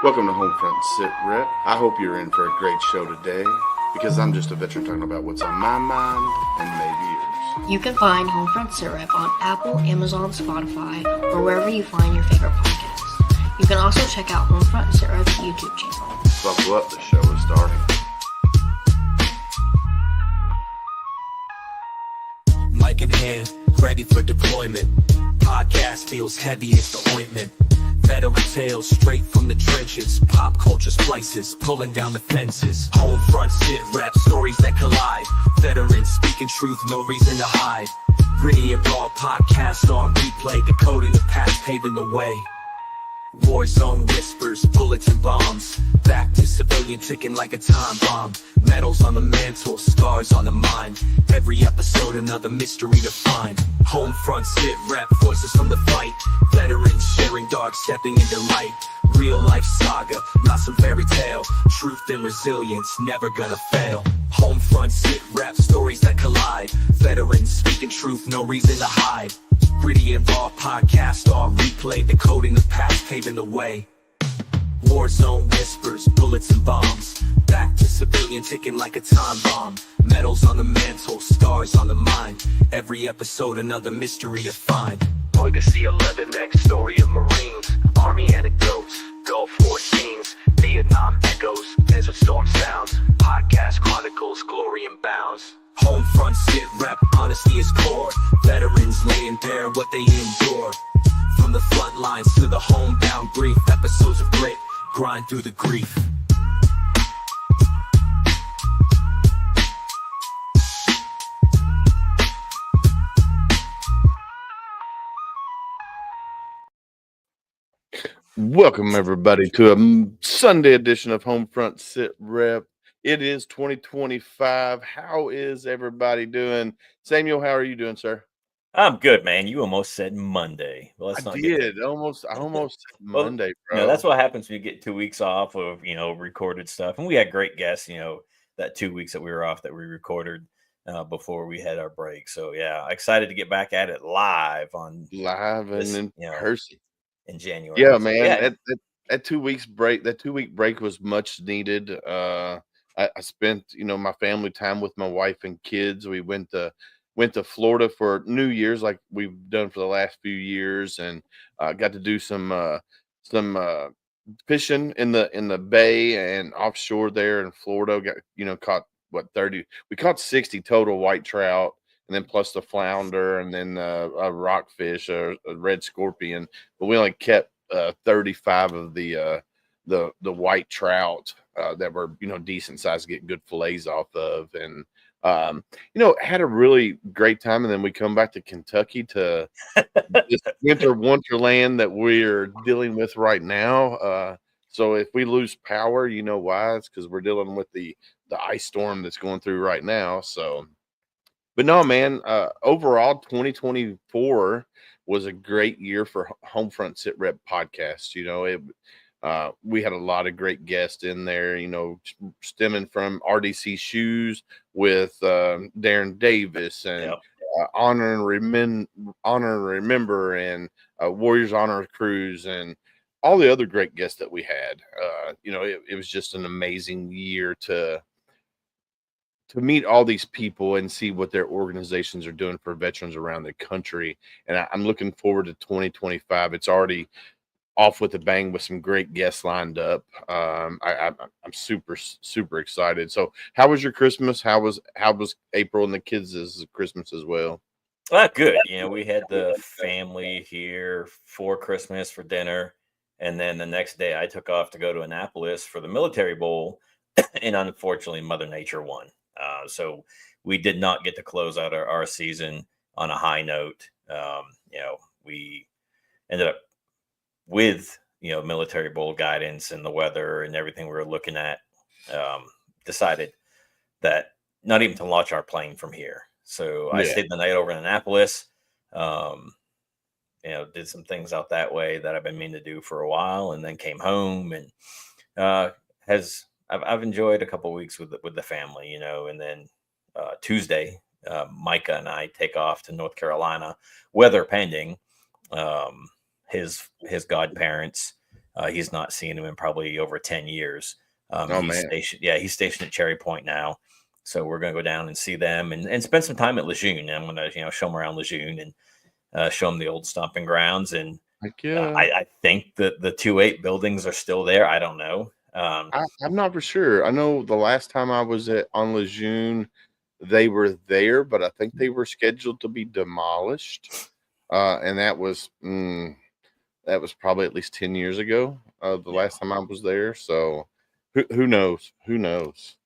Welcome to HomeFront Sitrep. I hope you're in for a great show today because I'm just a veteran talking about what's on my mind and maybe yours. You can find HomeFront Sitrep on Apple, Amazon, Spotify, or wherever you find your favorite podcasts. You can also check out HomeFront Sitrep's YouTube channel. Buckle up, the show is starting. Mic in hand, ready for deployment. Podcast feels heavy as the ointment. Veteran tales straight from the trenches. Pop culture splices, pulling down the fences. Homefront Sitrep, stories that collide. Veterans speaking truth, no reason to hide. Gritty and raw podcast on replay. Decoding the past, paving the way. War zone whispers, bullets and bombs. Back to civilian ticking like a time bomb. Medals on the mantle, scars on the mind. Every episode another mystery to find. Homefront Sitrep, voices from the fight. Veterans sharing dark, stepping into light. Real life saga, not some fairy tale. Truth and resilience, never gonna fail. Homefront Sitrep, stories that collide. Veterans speaking truth, no reason to hide. Gritty and raw podcast on replay. Decoding the past, paving the way. War zone whispers, bullets and bombs. Back to civilian ticking like a time bomb. Medals on the mantle, scars on the mind. Every episode another mystery to find. Legacy 11X, story of Marines. Army anecdotes, Gulf War scenes. Vietnam echoes, Desert Storm sounds. Podcast chronicles, glory and bounds. Homefront Sitrep, honesty is core. Veterans laying bare what they endure. From the front lines to the homebound grief. Episodes of grit, grind through the grief. Welcome, everybody, to a Sunday edition of Homefront Sitrep. It is 2025. How is everybody doing? Samuel, how are you doing, sir? I'm good, man. You almost said Monday. Well, let's I not did. get to... I almost said Well, Monday, bro. that's what happens when you get 2 weeks off of, recorded stuff. And we had great guests, that 2 weeks that we were off that we recorded before we had our break. So, yeah, excited to get back at it live and in person. In January. Yeah, so, man. Yeah. That 2 weeks break, that 2 week break was much needed. I spent, my family time with my wife and kids. We went to Florida for New Year's, like we've done for the last few years, and got to do some fishing in the bay and offshore there in Florida. Got caught 30. We caught 60 total white trout, and then plus the flounder, and then a rockfish, a red scorpion. But we only kept 35 of the white trout that were decent size to get good fillets off of, and had a really great time. And then we come back to Kentucky to this winter wonderland that we're dealing with right now. So if we lose power, you know why? It's because we're dealing with the ice storm that's going through right now. So, but no, man, overall 2024 was a great year for Homefront Sitrep podcast. We had a lot of great guests in there, stemming from RDC Shoes with Darren Davis and Honor and Remember and Warriors Honor Cruise and all the other great guests that we had. It was just an amazing year to meet all these people and see what their organizations are doing for veterans around the country. And I'm looking forward to 2025. It's already off with a bang with some great guests lined up. I'm super, super excited. So how was your Christmas? How was April and the kids' Christmas as well? Good. We had the family here for Christmas for dinner. And then the next day I took off to go to Annapolis for the Military Bowl. And unfortunately, Mother Nature won. So we did not get to close out our season on a high note. We ended up with, Military Bowl guidance and the weather and everything we were looking at, decided that not even to launch our plane from here. So I stayed the night over in Annapolis, did some things out that way that I've been meaning to do for a while, and then came home and I've enjoyed a couple of weeks with the family, and then Tuesday, Micah and I take off to North Carolina, weather pending. His godparents He's not seen him in probably over 10 years. Oh He's man. stationed, yeah, he's stationed at Cherry Point now. So we're gonna go down and see them and spend some time at Lejeune. I'm gonna, show them around Lejeune and show them the old stomping grounds. And Heck yeah. I think that the 2-8 buildings are still there. I don't know. I'm not for sure. I know the last time I was on Lejeune, they were there, but I think they were scheduled to be demolished. And that was probably at least 10 years ago. The Yeah. last time I was there. So who knows? Who knows?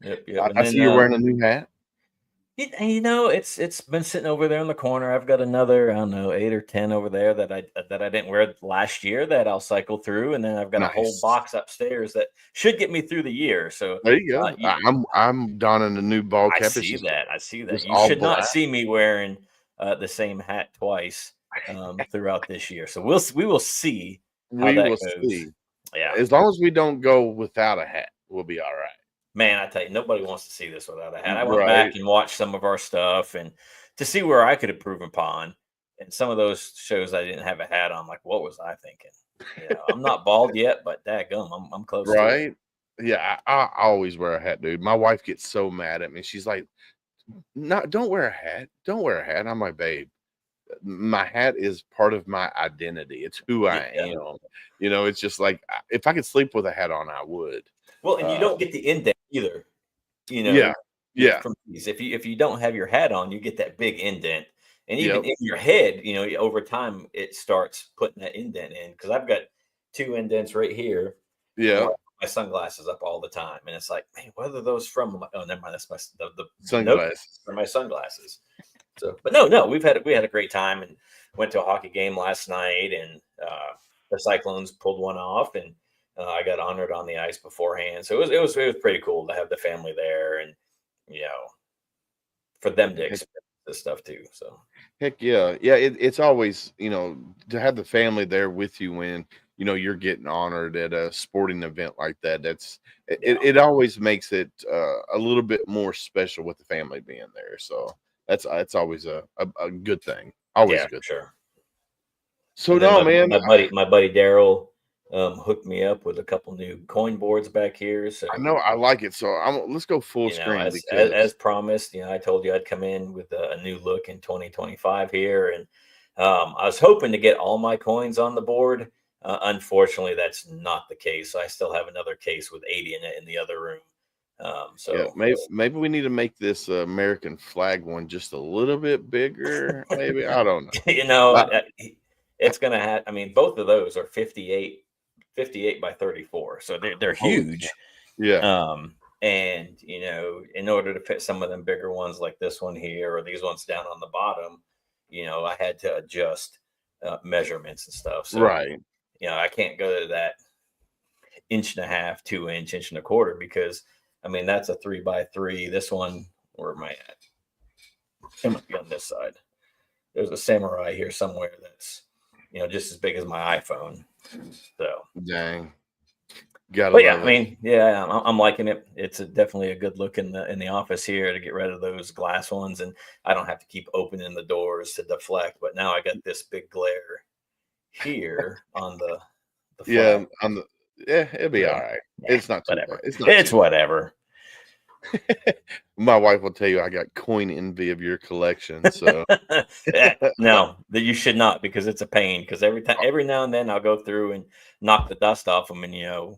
Yep, yep. And I then see you're wearing a new hat. it's been sitting over there in the corner. I've got another, I don't know, 8 or 10 over there that I didn't wear last year that I'll cycle through, and then I've got a whole Nice. box upstairs that should get me through the year. So There you go. you, I'm donning a new ball I cap. It's see that. I see that. just You all should not black. see me wearing the same hat twice throughout this year. So we will see how We that will goes. see. Yeah, As long as we don't go without a hat, we'll be all right. man, I tell you, nobody wants to see this without a hat. I went Right. back and watched some of our stuff and to see where I could improve upon. And some of those shows I didn't have a hat on. Like, what was I thinking? I'm not bald yet, but dadgum, I'm close to it. Right. Yeah, I always wear a hat, dude. My wife gets so mad at me. She's like, "No, don't wear a hat. Don't wear a hat." I'm like, "Babe, my hat is part of my identity. It's who I Yeah. am." It's just like if I could sleep with a hat on, I would. Well, and you don't get the indent either. Yeah. Yeah. From these. If you don't have your hat on, you get that big indent. And even Yep. in your head, over time it starts putting that indent in. Because I've got 2 indents right here. Yeah. My sunglasses up all the time, and it's like, man, what are those from? I'm like, oh, never mind. That's the note Sunglasses. for my sunglasses. So, but no, we had a great time and went to a hockey game last night, and the Cyclones pulled one off, and I got honored on the ice beforehand. So it was pretty cool to have the family there, and for them to experience this stuff too. So Heck yeah. Yeah, it's always, to have the family there with you when, you're getting honored at a sporting event like that. It always makes it a little bit more special with the family being there. So that's always a good thing. Always yeah, a good thing. sure. So And then no, man, my buddy Daryl hooked me up with a couple new coin boards back here. So I know I like it. So let's go full screen as because promised, I told you I'd come in with a new look in 2025 here, and I was hoping to get all my coins on the board. Unfortunately, that's not the case. I still have another case with 80 in it in the other room. yeah, So maybe we need to make this American flag one just a little bit bigger. Maybe I don't know. it's gonna have. I mean, both of those are 58 by 34, so they're Holy huge. Yeah. And in order to fit some of them bigger ones like this one here or these ones down on the bottom, I had to adjust measurements and stuff. So Right. I can't go to that 1.5 inch, 2 inch, 1.25 inch because I mean that's a 3x3. This one, where am I at? It might be on this side. There's a Samurai here somewhere that's just as big as my iPhone. So Dang. Gotta but yeah, love I mean, yeah, I'm liking it. It's definitely a good look in the office here to get rid of those glass ones, and I don't have to keep opening the doors to deflect. But now I got this big glare here on the Yeah, flat. it'll be all right. Yeah, It's not too bad. whatever. It's not It's too whatever. bad. My wife will tell you I got coin envy of your collection. So No, that you should not because it's a pain. Because every now and then I'll go through and knock the dust off them, and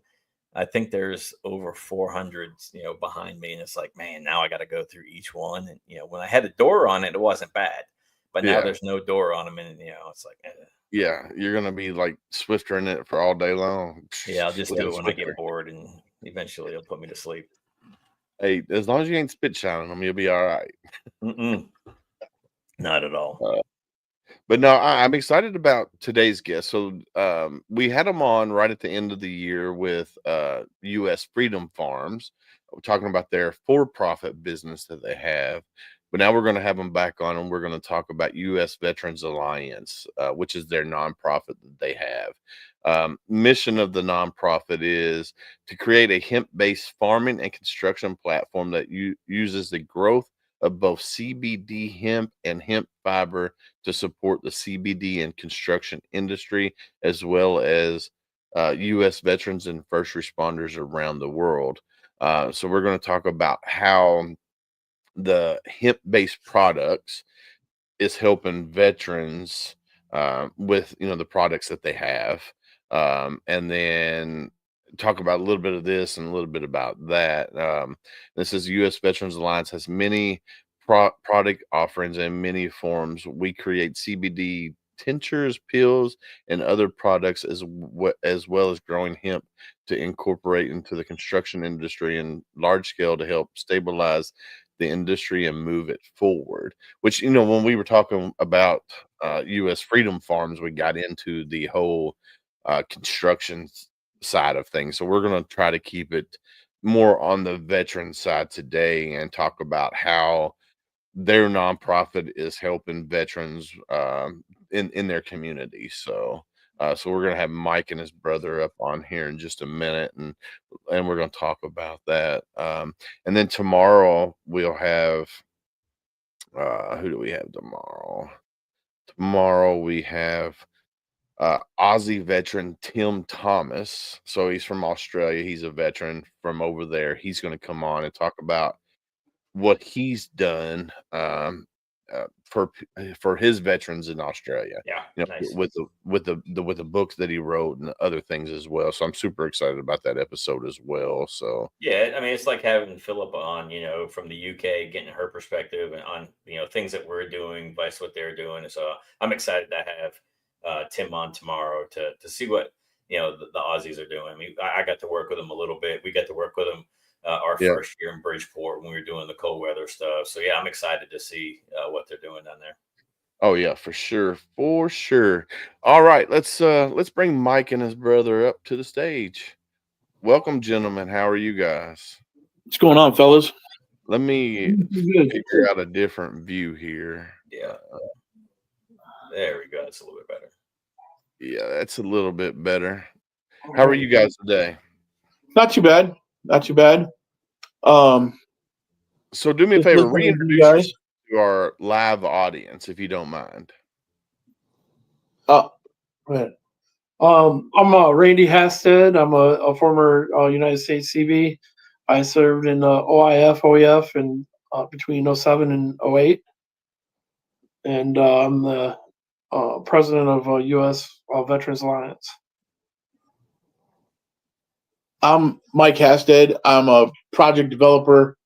I think there's over 400 behind me, and it's like, man, now I got to go through each one. And when I had a door on it, it wasn't bad, but now yeah, there's no door on them, and it's like, yeah, you're gonna be like Swifter in it for all day long. yeah, I'll just With do a it when I Swiffer. get bored, and eventually it'll put me to sleep. Hey, as long as you ain't spit shining them, you'll be all right. Mm-mm. Not at all. But no, I'm excited about today's guest. So we had them on right at the end of the year with U.S. Freedom Farms, talking about their for-profit business that they have. But now we're going to have them back on, and we're going to talk about U.S. Veterans Alliance, which is their nonprofit that they have. Mission of the nonprofit is to create a hemp-based farming and construction platform that uses the growth of both CBD hemp and hemp fiber to support the CBD and construction industry, as well as U.S. veterans and first responders around the world. So we're going to talk about how the hemp-based products is helping veterans with the products that they have, and then talk about a little bit of this and a little bit about that. This is U.S. Veterans Alliance has many product offerings in many forms. We create CBD tinctures, pills, and other products as well as growing hemp to incorporate into the construction industry in large scale to help stabilize the industry and move it forward. Which, when we were talking about U.S. Freedom Farms, we got into the whole construction side of things. So we're going to try to keep it more on the veteran side today and talk about how their nonprofit is helping veterans in their community. So we're going to have Mike and his brother up on here in just a minute, and we're going to talk about that. And then tomorrow we'll have who do we have tomorrow? Tomorrow we have Aussie veteran Tim Thomas. So he's from Australia. He's a veteran from over there. He's going to come on and talk about what he's done for his veterans in Australia. Yeah, nice. with the books that he wrote and other things as well. So I'm super excited about that episode as well. So Yeah, I mean, it's like having Philip on, from the UK, getting her perspective and on, things that we're doing, vice what they're doing. So I'm excited to have Tim on tomorrow to see what, the Aussies are doing. I mean, I got to work with them a little bit. We got to work with them our yeah. first year in Bridgeport when we were doing the cold weather stuff. So yeah, I'm excited to see what they're doing down there. Oh yeah, for sure. For sure. All right, let's bring Mike and his brother up to the stage. Welcome, gentlemen. How are you guys? What's going on, fellas? Let me Good. figure out a different view here. Yeah. There we go. That's a little bit better. Yeah, that's a little bit better. How are you guys today? Not too bad. Not too bad. So do me a Just favor, listening to you reintroduce guys. yourself to our live audience, if you don't mind. Go ahead. I'm Randy Hasted. I'm a former United States CB. I served in OIF, OEF, and between 07 and 08. And I'm the president of U.S. Veterans Alliance. I'm Mike Hasted. I'm a project developer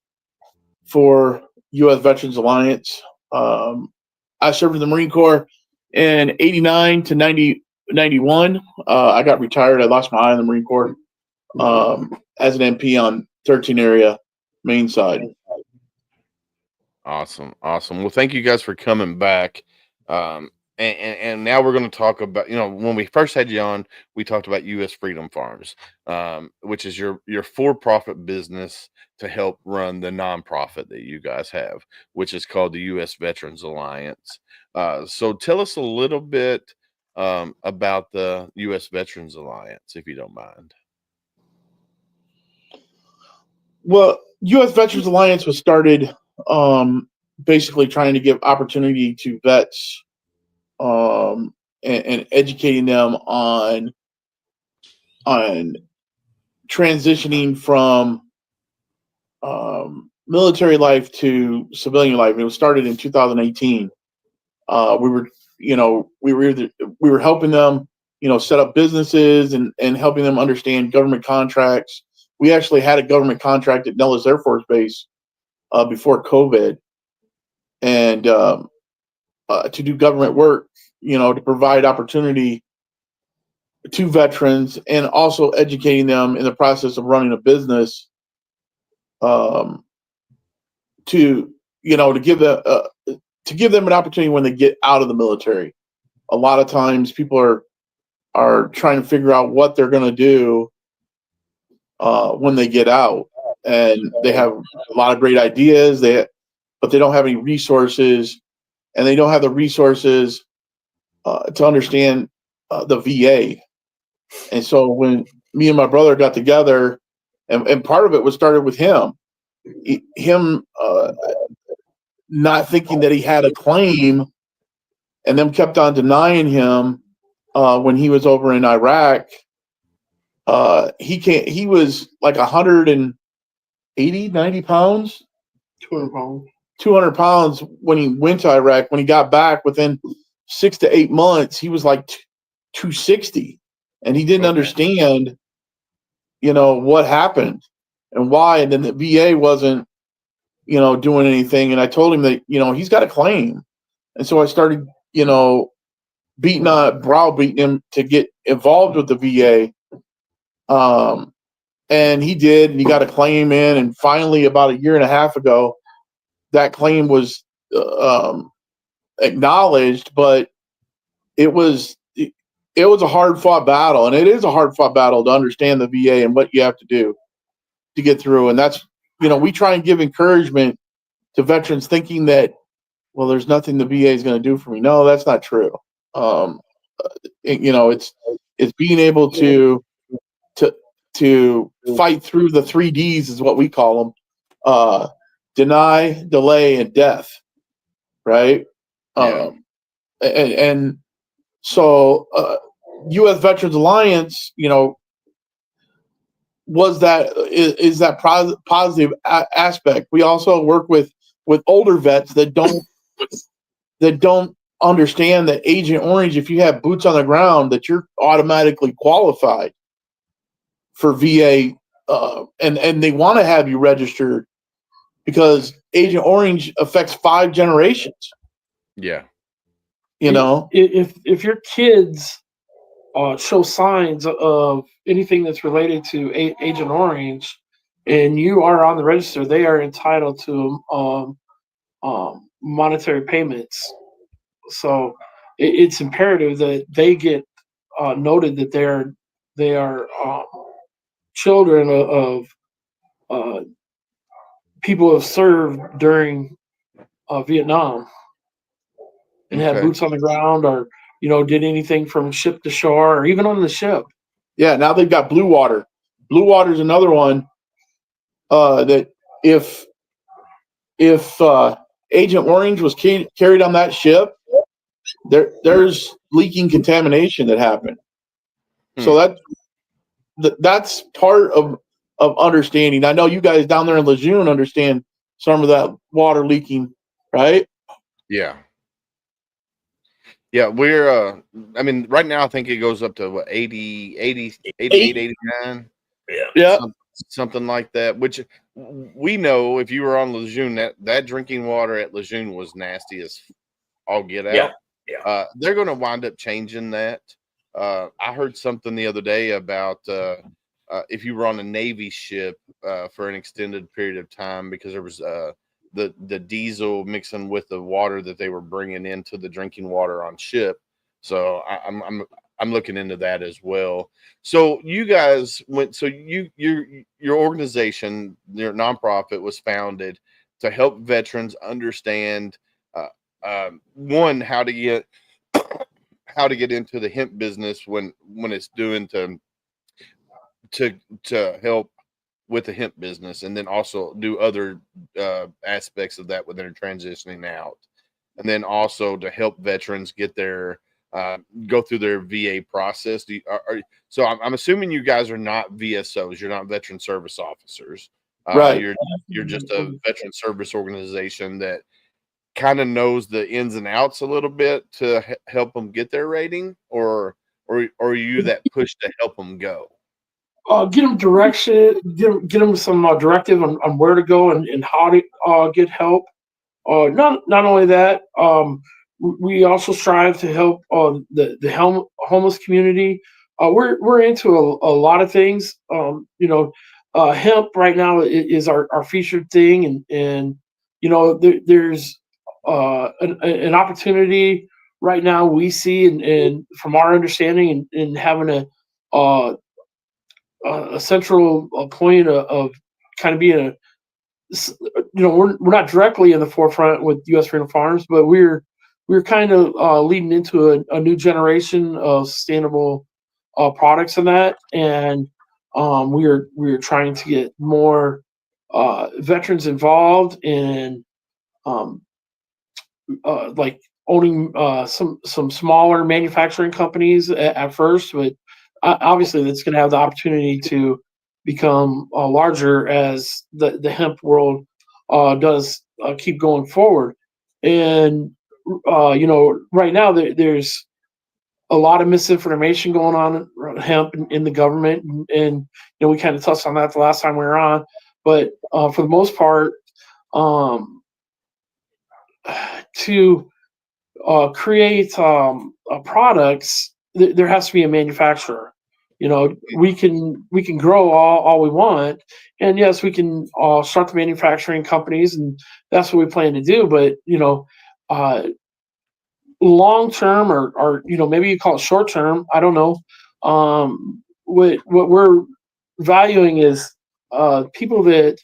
for U.S. Veterans Alliance. I served in the Marine Corps in 89 to 91. I got retired. I lost my eye in the Marine Corps as an MP on 13 area main side. Awesome. Well, thank you guys for coming back. And now we're going to talk about, when we first had you on, we talked about U.S. Freedom Farms, which is your for-profit business to help run the nonprofit that you guys have, which is called the U.S. Veterans Alliance. So tell us a little bit about the U.S. Veterans Alliance, if you don't mind. Well, U.S. Veterans Alliance was started basically trying to give opportunity to vets and educating them on transitioning from military life to civilian life. It was started in 2018. We were helping them, set up businesses and helping them understand government contracts. We actually had a government contract at Nellis Air Force Base before COVID, and to do government work, to provide opportunity to veterans and also educating them in the process of running a business, to give them an opportunity when they get out of the military. A lot of times people are trying to figure out what they're going to do when they get out, and they have a lot of great ideas, but they don't have any resources, and they don't have the resources to understand the VA. And so when me and my brother got together, and part of it was started with him not thinking that he had a claim, and them kept on denying him when he was over in Iraq. He was like 180, 90 pounds, 200 pounds when he went to Iraq. When he got back within 6 to 8 months, he was like 260, and he didn't understand, what happened and why. And then the VA wasn't, doing anything. And I told him that, he's got a claim. And so I started, browbeating him to get involved with the VA. And he did, and he got a claim in. And finally, about a year and a half ago, that claim was acknowledged, but it was a hard fought battle, and it is a hard fought battle to understand the VA and what you have to do to get through. And that's, we try and give encouragement to veterans thinking that, well, there's nothing the VA is going to do for me. No, that's not true. It's being able to fight through the 3 Ds is what we call them: deny, delay, and death. Right. Yeah. And so U.S. Veterans Alliance, is that positive aspect. We also work with older vets that don't understand that Agent Orange, if you have boots on the ground, that you're automatically qualified for VA, and they want to have you registered because Agent Orange affects 5 generations. Yeah. If your kids show signs of anything that's related to Agent Orange, and you are on the register, they are entitled to monetary payments. So it's imperative that they get noted that they are children of people who have served during Vietnam and had boots on the ground, or did anything from ship to shore, or even on the ship. Yeah, now they've got Blue Water. Blue Water is another one that if Agent Orange was carried on that ship, there's leaking contamination that happened. So that's part of understanding. I know you guys down there in Lejeune understand some of that water leaking, right? Yeah. Yeah, we're right now I think it goes up to what, 88, 89. Yeah. Something like that, which we know if you were on Lejeune, that drinking water at Lejeune was nasty as all get out. Yeah. They're going to wind up changing that. I heard something the other day about if you were on a Navy ship for an extended period of time, because there was the diesel mixing with the water that they were bringing into the drinking water on ship. So I'm looking into that as well. So you guys went. So your organization, your nonprofit, was founded to help veterans understand one, how to get into the hemp business when it's doing to help with the hemp business, and then also do other aspects of that when they're transitioning out, and then also to help veterans get their go through their VA process. So I'm assuming you guys are not VSOs. You're not veteran service officers. Right. You're just a veteran service organization that kind of knows the ins and outs a little bit to help them get their rating, or are you that push to help them go? Get them direction, get them some directive on where to go and how to get help. Not only that, we also strive to help the homeless community. We're into a lot of things. Hemp right now is our featured thing, and there's an opportunity right now we see, and from our understanding, in having a central point of kind of being we're not directly in the forefront with U.S. Freedom Farms, but we're kind of leading into a new generation of sustainable products in that, and we're trying to get more veterans involved in like owning some smaller manufacturing companies at first, but obviously that's going to have the opportunity to become larger as the hemp world does keep going forward. And right now there's a lot of misinformation going on around hemp in the government, and we kind of touched on that the last time we were on. But for the most part, um, to create products, there has to be a manufacturer. We can grow all we want, and yes, we can start the manufacturing companies, and that's what we plan to do. But uh, long term, or maybe you call it short term, I don't know. What we're valuing is people that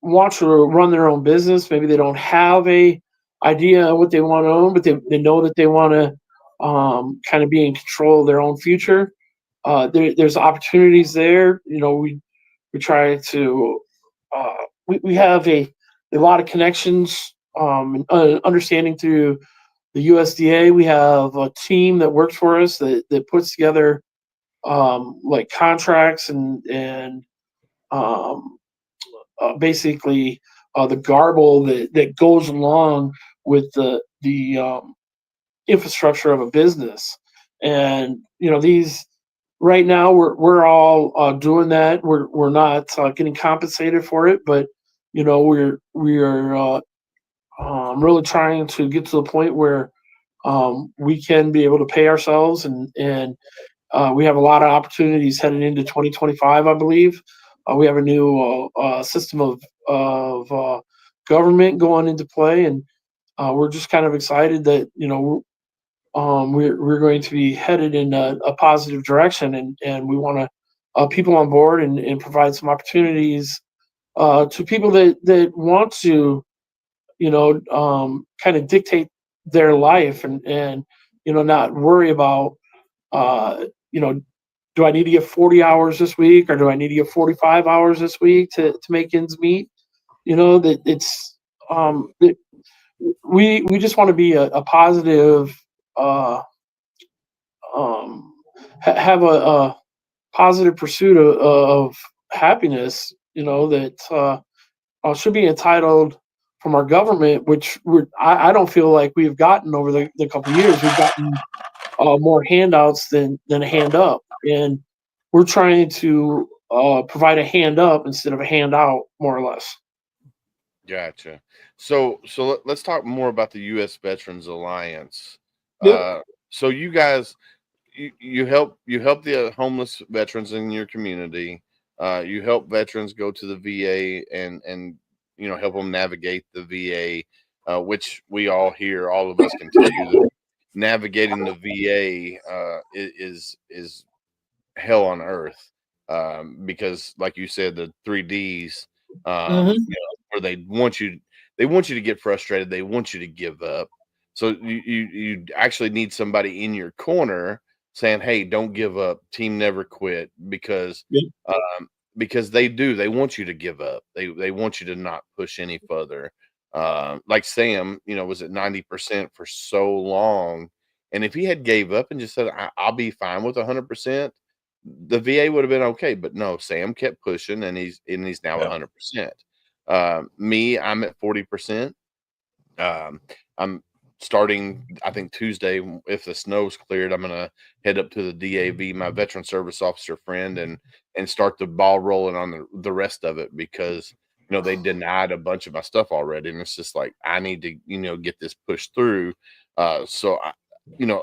want to run their own business. Maybe they don't have a idea of what they want to own, but they know that they want to kind of be in control of their own future. There's opportunities there. We try to we have a lot of connections and understanding through the USDA. We have a team that works for us that puts together like contracts and um, basically the garble that goes along with the infrastructure of a business. And these right now we're all doing that. We're not getting compensated for it, but we are really trying to get to the point where we can be able to pay ourselves, and we have a lot of opportunities heading into 2025, I believe. We have a new system of government going into play, and we're just kind of excited that we're going to be headed in a positive direction, and we want to people on board and provide some opportunities to people that want to kind of dictate their life, and not worry about you know do I need to get 40 hours this week, or do I need to get 45 hours this week to make ends meet. That it's that we just want to be a positive uh have a positive pursuit of happiness, that should be entitled from our government, which I don't feel like we've gotten over the couple of years. We've gotten more handouts than a hand up, and we're trying to provide a hand up instead of a handout, more or less. Gotcha. So let's talk more about the U.S. Veterans Alliance. Yep. So you guys, you help the homeless veterans in your community. You help veterans go to the VA and help them navigate the VA, which we all here, all of us can tell you that navigating the VA is hell on earth, because like you said, the 3Ds, Hmm. where they want you to get frustrated, they want you to give up. So you actually need somebody in your corner saying, hey, don't give up, team never quit, Yep. because they want you to give up, they want you to not push any further. Like Sam, was at 90% for so long, and if he had gave up and just said, I'll be fine with 100%, the VA would have been okay. But no, Sam kept pushing, and he's now Yeah. 100%. Me, I'm at 40%. Um, I'm starting, I think Tuesday, if the snow's cleared, I'm gonna head up to the DAV, my veteran service officer friend, and start the ball rolling on the rest of it, because they denied a bunch of my stuff already, and it's just like I need to get this pushed through. So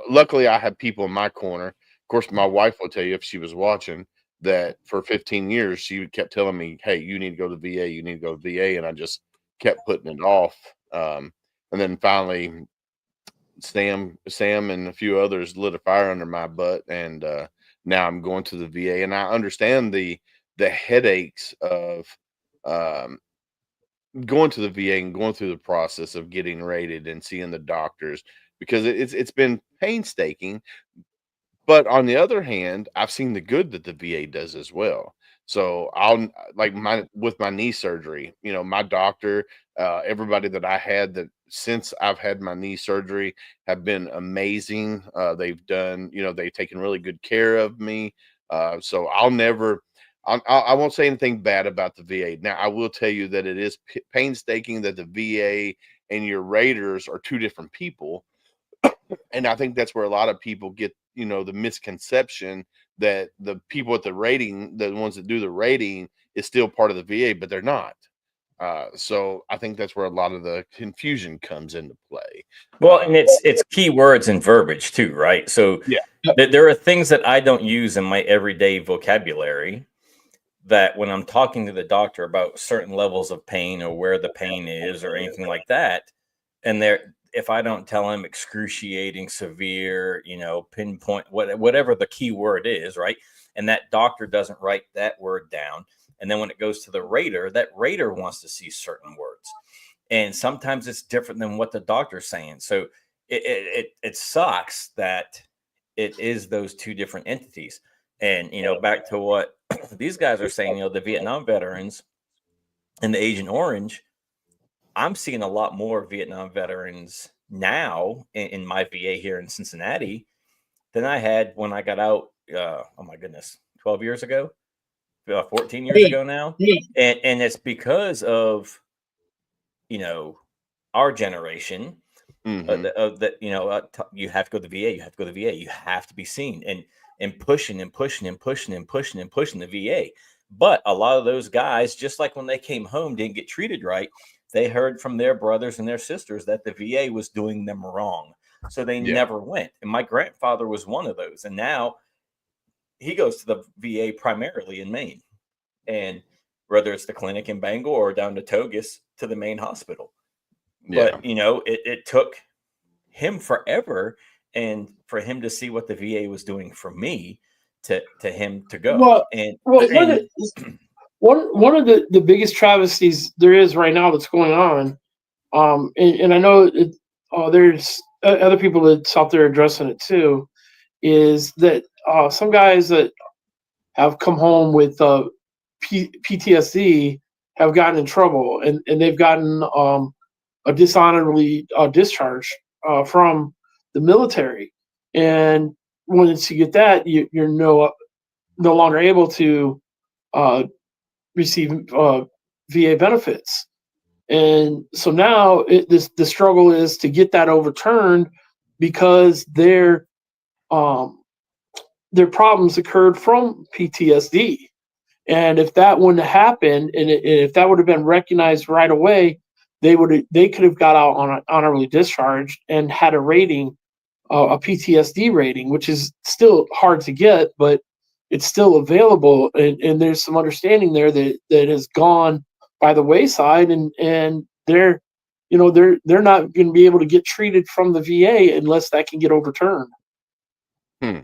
luckily I have people in my corner. Of course, my wife will tell you, if she was watching, that for 15 years she kept telling me, "Hey, you need to go to VA. You need to go to VA," and I just kept putting it off. And then finally, Sam and a few others lit a fire under my butt, and now I'm going to the VA, and I understand the headaches of um, going to the VA and going through the process of getting rated and seeing the doctors, because it's been painstaking. But on the other hand, I've seen the good that the VA does as well. So I'll like with my knee surgery, you know, my doctor, everybody that I had that since I've had my knee surgery have been amazing. They've done, you know, they've taken really good care of me. So I'll never, I won't say anything bad about the VA. Now, I will tell you that it is painstaking that the VA and your raters are two different people. And I think that's where a lot of people get, you know, the misconception that the people at the rating, the ones that do the rating, is still part of the VA, but they're not. So I think that's where a lot of the confusion comes into play. Well, and it's keywords and verbiage too, right? So Yeah. there are things that I don't use in my everyday vocabulary that when I'm talking to the doctor about certain levels of pain or where the pain is or anything like that, and there if I don't tell him excruciating, severe, you know, pinpoint, whatever the key word is, right? And that doctor doesn't write that word down. And then when it goes to the rater, that rater wants to see certain words. And sometimes it's different than what the doctor's saying. So it sucks that it is those two different entities. And, you know, back to what these guys are saying, you know, the Vietnam veterans and the Agent Orange, I'm seeing a lot more Vietnam veterans now in my VA here in Cincinnati than I had when I got out. Oh my goodness, 12 years ago, 14 years ago now, and it's because of, you know, our generation. Mm-hmm. That you know, you have to go to the VA. You have to go to the VA. You have to be seen, and pushing and pushing and pushing and pushing and pushing the VA. But a lot of those guys, just like when they came home, didn't get treated right. They heard from their brothers and their sisters that the VA was doing them wrong, so they Yeah. never went. And my grandfather was one of those, and now he goes to the VA primarily in Maine, and whether it's the clinic in Bangor or down to Togus to the main hospital. Yeah. But you know, it took him forever, and for him to see what the VA was doing for me, to him to go. Well, And well, and one of the biggest travesties there is right now that's going on, and I know there's other people that's out there addressing it too, is that some guys that have come home with PTSD have gotten in trouble, and they've gotten a dishonorably discharge from the military. And once you get that, you're no longer able to uh, receive VA benefits. And so now the struggle is to get that overturned because their problems occurred from PTSD. And if that wouldn't have happened, and if that would have been recognized right away, they could have got out on honorably discharged and had a rating, a PTSD rating, which is still hard to get, but it's still available. And there's some understanding there that has gone by the wayside, and they're they're not going to be able to get treated from the VA unless that can get overturned.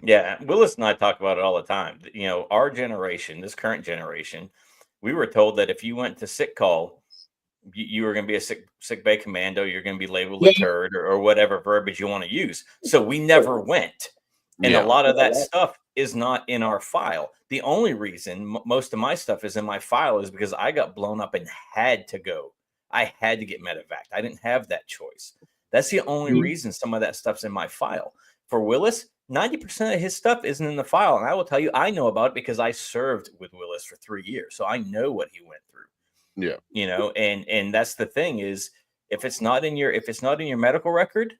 yeah, Willis and I talk about it all the time. You know, our generation, this current generation, we were told that if you went to sick call, you were going to be a sick bay commando. You're going to be labeled a turd or whatever verbiage you want to use. So we never went. And a Yeah. lot of that stuff is not in our file. The only reason most of my stuff is in my file is because I got blown up and had to go. I had to get medevac. I didn't have that choice. That's the only reason some of that stuff's in my file. For Willis, 90% of his stuff isn't in the file. And I will tell you, I know about it because I served with Willis for 3 years. So I know what he went through. Yeah. You know, and that's the thing is if it's not in your medical record,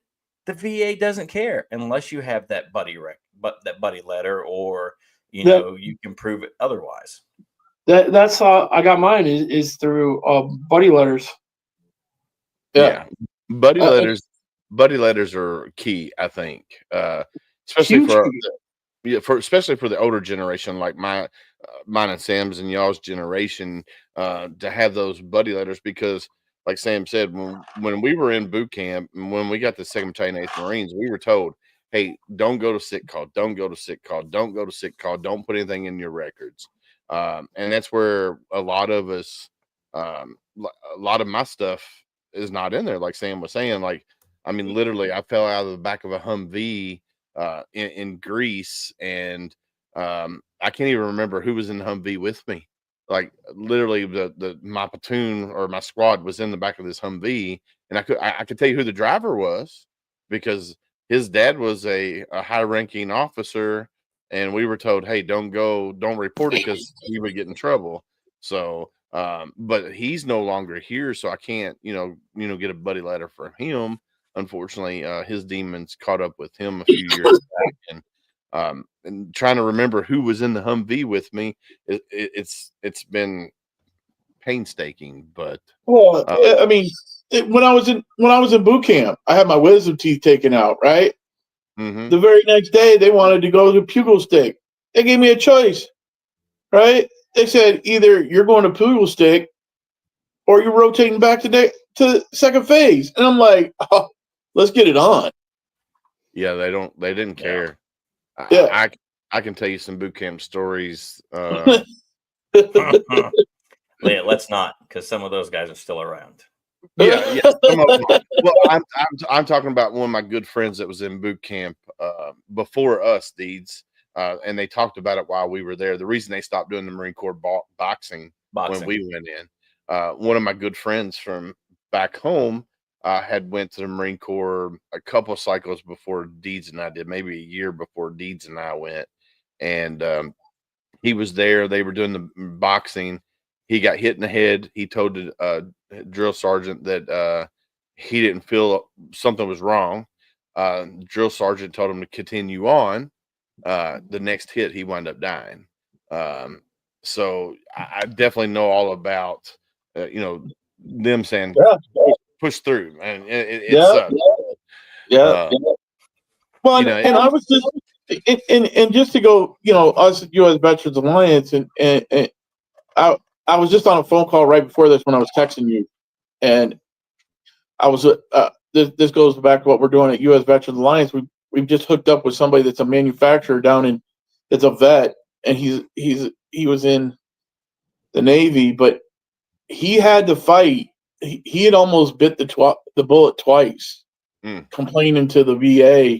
the VA doesn't care unless you have that buddy letter, or you know, you can prove it otherwise. That's I got mine is through buddy letters. Yeah. Buddy letters are key, I think. Especially Huge for key. especially for the older generation like mine and Sam's and y'all's generation, to have those buddy letters, because like Sam said, when we were in boot camp and when we got the 2nd Battalion 8th Marines, we were told, hey, don't go to sick call, don't go to sick call, don't go to sick call, don't put anything in your records. And that's where a lot of us, a lot of my stuff is not in there. Like Sam was saying, like, I mean, literally I fell out of the back of a Humvee in Greece, and I can't even remember who was in the Humvee with me. Like literally, my platoon or my squad was in the back of this Humvee, and I could tell you who the driver was because his dad was a high ranking officer, and we were told, hey, don't report it because he would get in trouble. So, but he's no longer here, so I can't, get a buddy letter from him. Unfortunately, his demons caught up with him a few years back, and trying to remember who was in the Humvee with me, it's been painstaking, but Well, I mean, when I was in boot camp, I had my wisdom teeth taken out. Right, mhm. the very next day they wanted to go to Pugil Stick. They gave me a choice. Right, they said either you're going to Pugil Stick or you're rotating back to second phase, and I'm like, oh, let's get it on. Yeah, they didn't care. Yeah. I can tell you some boot camp stories. Let's not, because some of those guys are still around. Yeah. Well, I'm talking about one of my good friends that was in boot camp before us, Deeds, and they talked about it while we were there. The reason they stopped doing the Marine Corps boxing when we went in, one of my good friends from back home had went to the Marine Corps a couple of cycles before Deeds and I did, maybe a year before Deeds and I went, and he was there. They were doing the boxing. He got hit in the head. He told the drill sergeant that he didn't feel something was wrong. Drill sergeant told him to continue on. The next hit, he wound up dying. So I definitely know all about, them saying, push through. And it sucks. Yeah. Well, and I was just, and just to go, us at U.S. Veterans Alliance, and I was just on a phone call right before this when I was texting you, and I was this goes back to what we're doing at U.S. Veterans Alliance. We've just hooked up with somebody that's a manufacturer it's a vet, and he was in the Navy, but he had to fight. He had almost bit the bullet twice, complaining to the VA.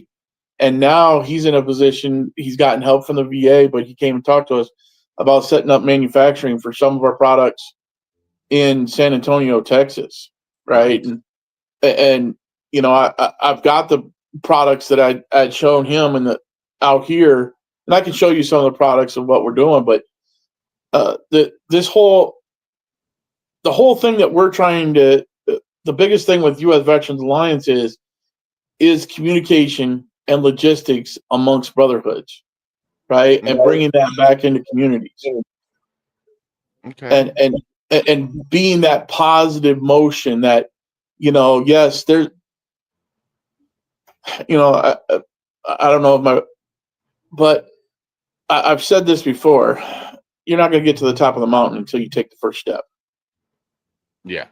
And now he's in a position, he's gotten help from the VA, but he came and talked to us about setting up manufacturing for some of our products in San Antonio, Texas. Right. And I've got the products that I'd shown him out here, and I can show you some of the products of what we're doing. But the whole thing that we're trying to, the biggest thing with U.S. Veterans Alliance is communication and logistics amongst brotherhoods, right? And bringing that back into communities. Okay. And being that positive motion that, yes, there's, I don't know but I've said this before, you're not going to get to the top of the mountain until you take the first step. Yeah.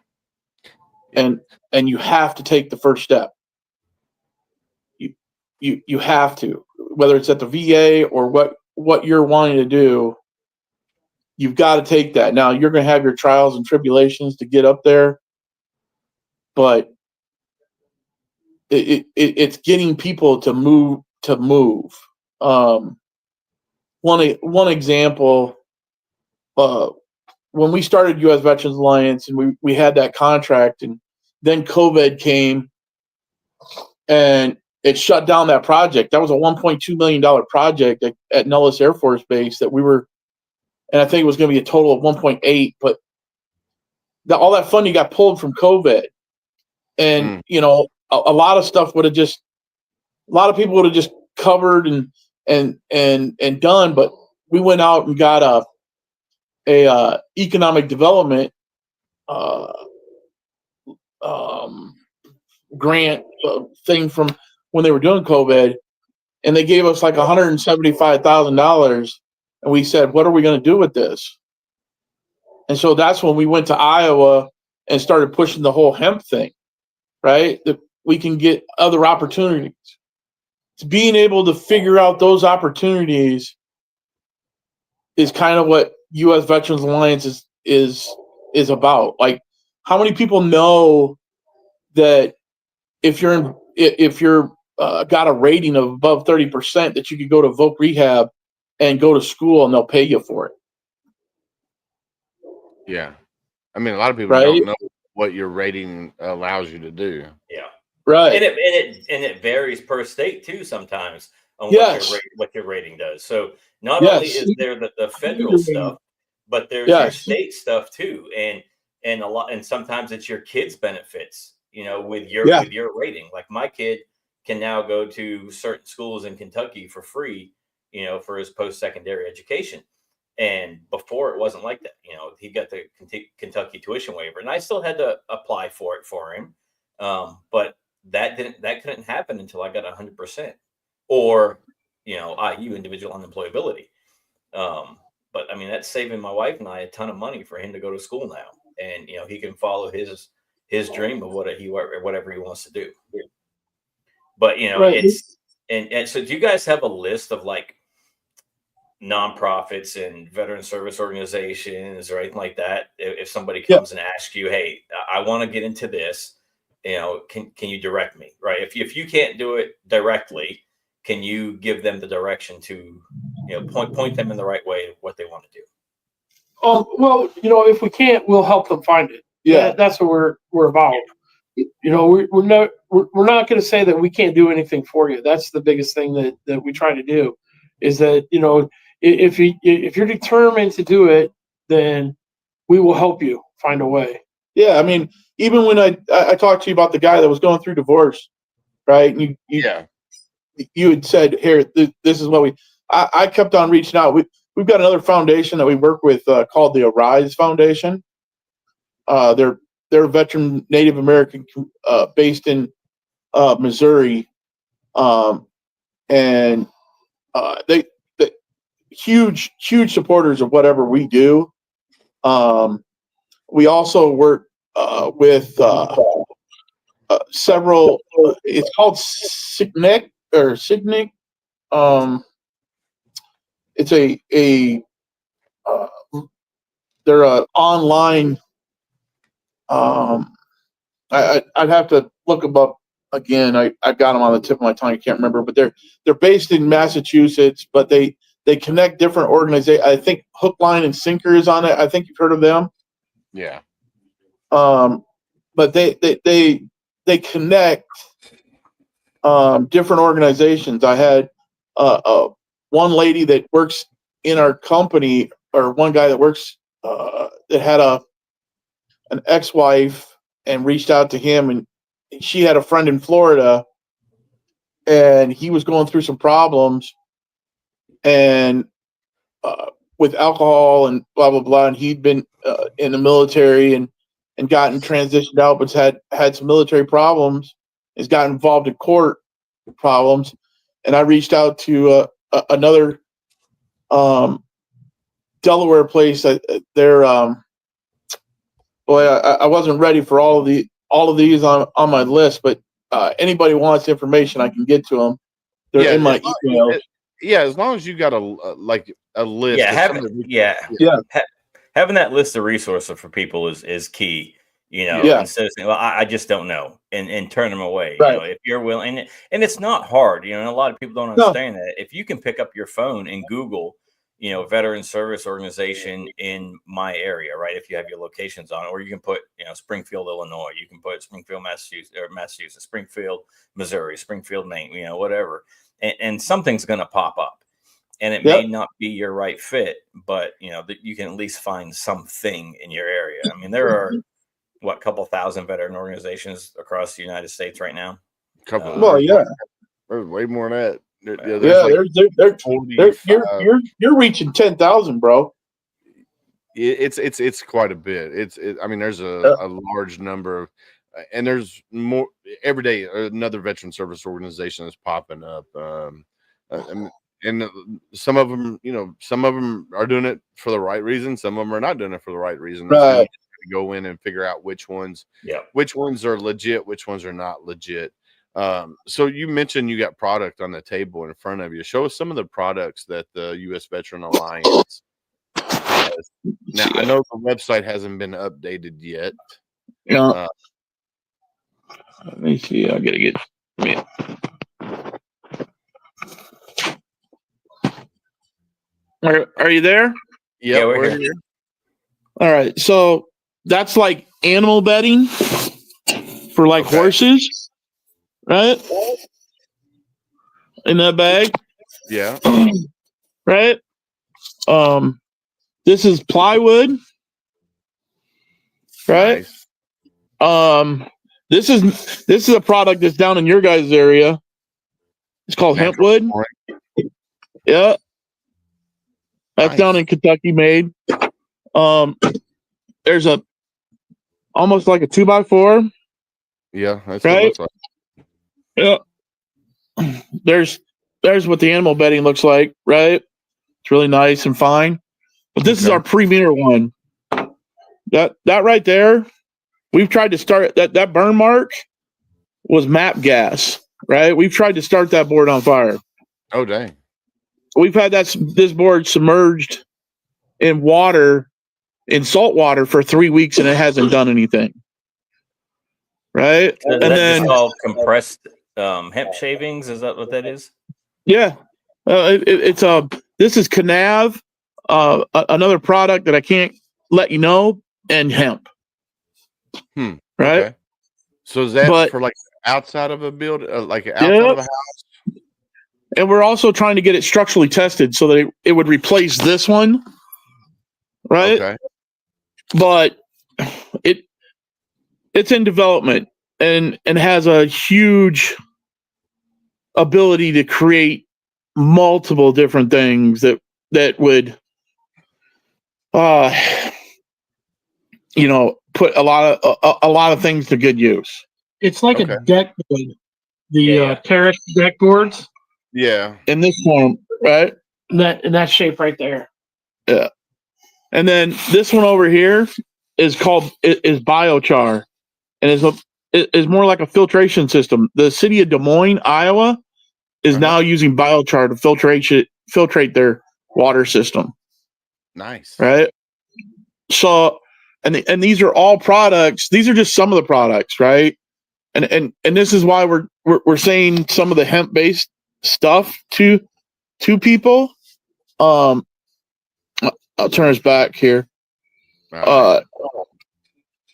And you have to take the first step. You have to, whether it's at the VA or what you're wanting to do, you've got to take that. Now you're going to have your trials and tribulations to get up there, but it's getting people to move. One example, when we started U.S. Veterans Alliance and we had that contract, and then COVID came and it shut down that project. That was a $1.2 million project at Nellis Air Force Base that we were, and I think it was going to be a total of 1.8, but all that funding got pulled from COVID. And, a lot of stuff a lot of people would have just covered and done, but we went out and got a economic development grant thing from when they were doing COVID, and they gave us like $175,000, and we said, what are we going to do with this? And so that's when we went to Iowa and started pushing the whole hemp thing, right? That we can get other opportunities. It's being able to figure out those opportunities is kind of what U.S. Veterans Alliance is about. Like, how many people know that if you're got a rating of above 30%, that you could go to voc rehab and go to school, and they'll pay you for it. Yeah. I mean, a lot of people Right. don't know what your rating allows you to do. Yeah. Right. And it varies per state too sometimes on Yes. what your rating does. So not Yes. only is there the federal stuff, but there's your Yes. state stuff too. And sometimes it's your kids' benefits, with your Yeah. with your rating. Like my kid can now go to certain schools in Kentucky for free, for his post-secondary education. And before it wasn't like that. He got the Kentucky tuition waiver, and I still had to apply for it for him. But that couldn't happen until I got 100%, or IU, individual unemployability. But I mean, that's saving my wife and I a ton of money for him to go to school now, and he can follow his dream of whatever he wants to do. But Right. it's and so do you guys have a list of like nonprofits and veteran service organizations or anything like that? If somebody comes and asks you, hey, I want to get into this, can you direct me? Right. If you can't do it directly, can you give them the direction to, point them in the right way of what they want to do? Well, if we can't, we'll help them find it. Yeah. That's what we're about. We're not going to say that we can't do anything for you. That's the biggest thing that we try to do, is that, if you're determined to do it, then we will help you find a way. Yeah. I mean, even when I talked to you about the guy that was going through divorce, right? And you had said, here, this is what I kept on reaching out. We've got another foundation that we work with called the Arise Foundation. They're a veteran Native American based in Missouri, and they huge supporters of whatever we do. We also work with several. It's called Signic or Signic. It's they're a online. I'd have to look them up again. I got them on the tip of my tongue. I can't remember, but they're based in Massachusetts, but they connect different organizations. I think Hook, Line, and Sinker is on it. I think you've heard of them. Yeah. But they connect different organizations. I had one lady that works in our company, or one guy that works that had an ex-wife and reached out to him, and she had a friend in Florida, and he was going through some problems and with alcohol and blah blah blah, and he'd been in the military and gotten transitioned out, but had some military problems, has got involved in court problems, and I reached out to another Delaware place. They're boy, I wasn't ready for all of these on my list, but anybody wants information, I can get to them. They're in my email. Yeah, as long as you got a list. Yeah, having that list of resources for people is key. Instead of saying, "Well, I just don't know," and turn them away. Right. If you're willing, and it's not hard. And a lot of people don't understand that. If you can pick up your phone and Google, veteran service organization in my area, right? If you have your locations on, or you can put, Springfield, Illinois, you can put Springfield, Massachusetts, Springfield, Missouri, Springfield, Maine, whatever, and something's going to pop up, and it may not be your right fit, but that you can at least find something in your area. I mean, there are a couple thousand veteran organizations across the United States right now. There's way more than that. You're reaching 10,000, bro. It's quite a bit. I mean, there's a large number of, and there's more every day. Another veteran service organization is popping up, and some of them, are doing it for the right reason. Some of them are not doing it for the right reason. Right. Go in and figure out which ones are legit, which ones are not legit. So you mentioned you got product on the table in front of you. Show us some of the products that the U.S. Veteran Alliance has. Now, I know the website hasn't been updated yet. Yeah. Let me see. I gotta get. Are you there? Yep, Yeah, we're we're here. here. All right. So that's like animal bedding for like Okay. horses, right? In that bag, Yeah. right? This is plywood, right? Nice. This is a product that's down in your guys' area. It's called hemp Natural wood. flooring. Yeah, that's Nice. down in Kentucky made. There's a almost like a 2x4, Yeah, that's what it right? looks like. Yeah. There's what the animal bedding looks like, right? It's really nice and fine. But this is Okay. our premier one. That right there, we've tried to start that burn mark was MAP gas, right? We've tried to start that board on fire. Oh dang. We've had this board submerged in water, in salt water for 3 weeks, and it hasn't done anything. Right? So is And that then just called compressed hemp shavings? Is that what that is? yeah, it's this is Canav, another product that I can't let you know, and hemp. Right? Okay. So is that But for like outside of a building, like outside yeah, of a house? and we're also trying to get it structurally tested so that it would replace this one. Right? Okay. But it's in development and has a huge ability to create multiple different things that would put a lot of things to good use. It's like Okay. a deck board, the Yeah. terrace deck boards Yeah. In this form, right? in that shape right there. Yeah. And then this one over here is biochar, and is more like a filtration system. The city of Des Moines, Iowa, is now using biochar to filtrate their water system. Nice. Right. So, and these are all products. These are just some of the products, right? And this is why we're saying some of the hemp based stuff to people. I'll turn us back here. All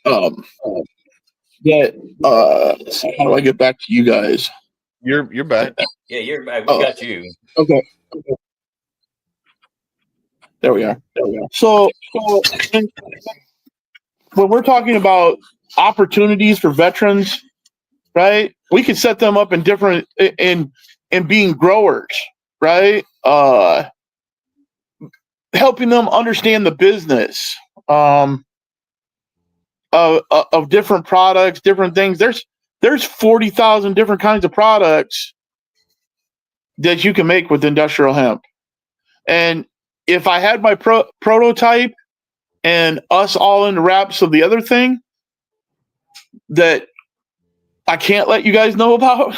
right. Let's see, how do I get back to you guys? You're back. Yeah, you're back. We got you. Okay. There we are. So when we're talking about opportunities for veterans, right? We could set them up in different in being growers, right? Helping them understand the business of different products, different things. There's 40,000 different kinds of products that you can make with industrial hemp. And if I had my prototype and us all in the wraps of the other thing that I can't let you guys know about,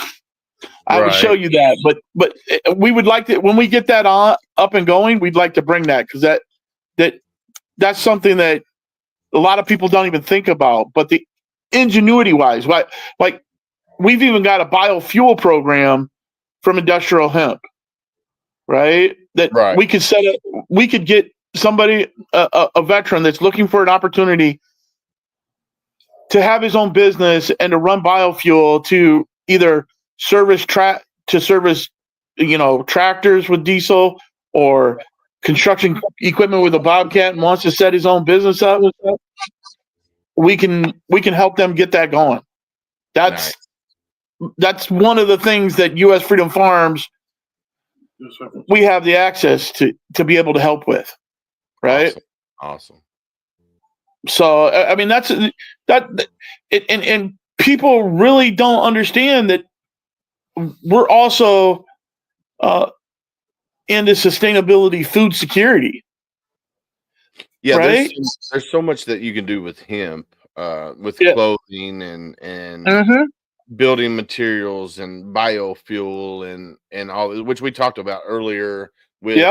I would show you that. But we would like to, when we get that up and going, we'd like to bring that, because that's something that a lot of people don't even think about. But the ingenuity wise, like we've even got a biofuel program from industrial hemp, right? That we could set up. We could get somebody, a veteran that's looking for an opportunity to have his own business and to run biofuel to either service tractors with diesel, or construction equipment with a Bobcat, and wants to set his own business up. We can help them get that going. That's one of the things that U.S. Freedom Farms, we have the access to be able to help with, right? Awesome. So I mean, and people really don't understand that we're also into sustainability, food security. Yeah, right? there's so much that you can do with hemp, with clothing and building materials and biofuel and all, which we talked about earlier with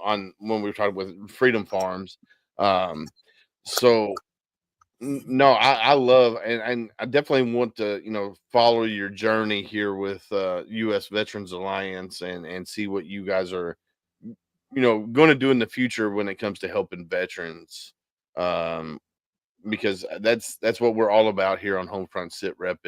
on when we were talking with Freedom Farms. So no, I love and I definitely want to follow your journey here with U.S. Veterans Alliance and see what you guys are going to do in the future when it comes to helping veterans. Because that's what we're all about here on Homefront Sitrep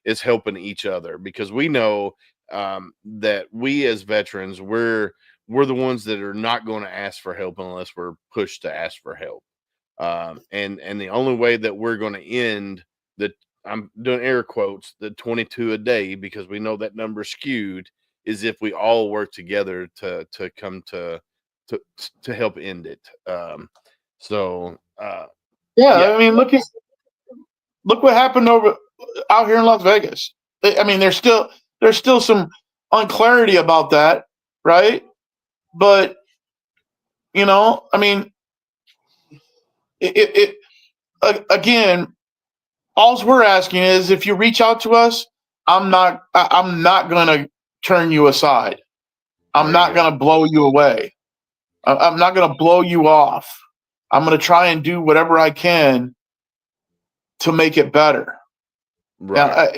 is helping each other, because we know that we as veterans, we're the ones that are not going to ask for help unless we're pushed to ask for help. And the only way that we're going to end the, I'm doing air quotes, the 22 a day, because we know that number skewed, is if we all work together to come to help end it. So Yeah, yeah, I mean, look what happened over out here in Las Vegas. I mean, there's still some unclarity about that, right? But I mean, again, all we're asking is if you reach out to us, I'm not going to turn you aside. I'm there you not go. going to blow you away. I'm not going to blow you off. I'm going to try and do whatever I can to make it better. Right.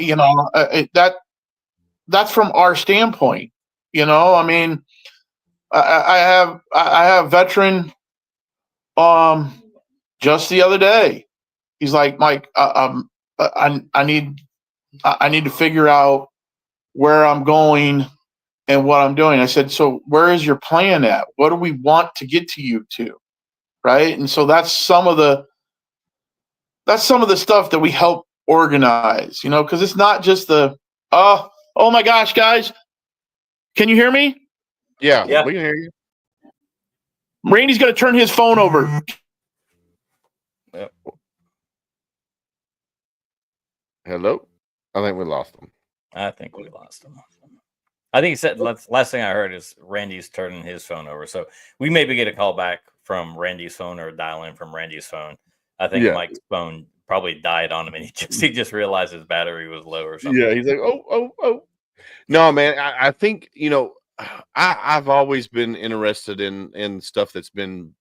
That's from our standpoint. I mean, I have veteran just the other day. He's like, Mike, I need to figure out where I'm going and what I'm doing. I said, so where is your plan at? What do we want to get to you to? Right. And so that's some of the stuff that we help organize, because it's not just oh my gosh, guys, can you hear me? Yeah, Yeah. we can hear you. Randy's going to turn his phone over. Yep. Hello? I think we lost him. I think we lost him. I think he said last thing I heard is Randy's turning his phone over. So we maybe get a call back from Randy's phone or dial in from Randy's phone. I think Yeah. Mike's phone probably died on him, and he just realized his battery was low or something. Yeah, he's like, oh. No, man, I think, I've always been interested in stuff that's been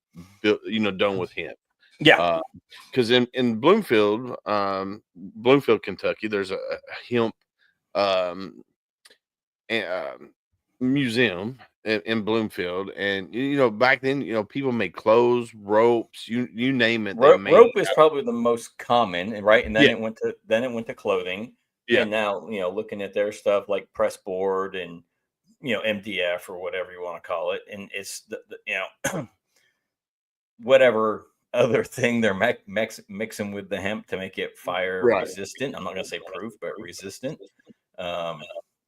built, done with hemp. Yeah. Because in Bloomfield, Kentucky, there's a hemp museum in Bloomfield, and back then, people made clothes, ropes, you name it. They made Rope is probably the most common, and right, and then Yeah. it went to clothing. Yeah. And now, looking at their stuff like press board and MDF or whatever you want to call it, and it's whatever other thing they're mixing with the hemp to make it fire Right. resistant. I'm not going to say proof, but resistant. I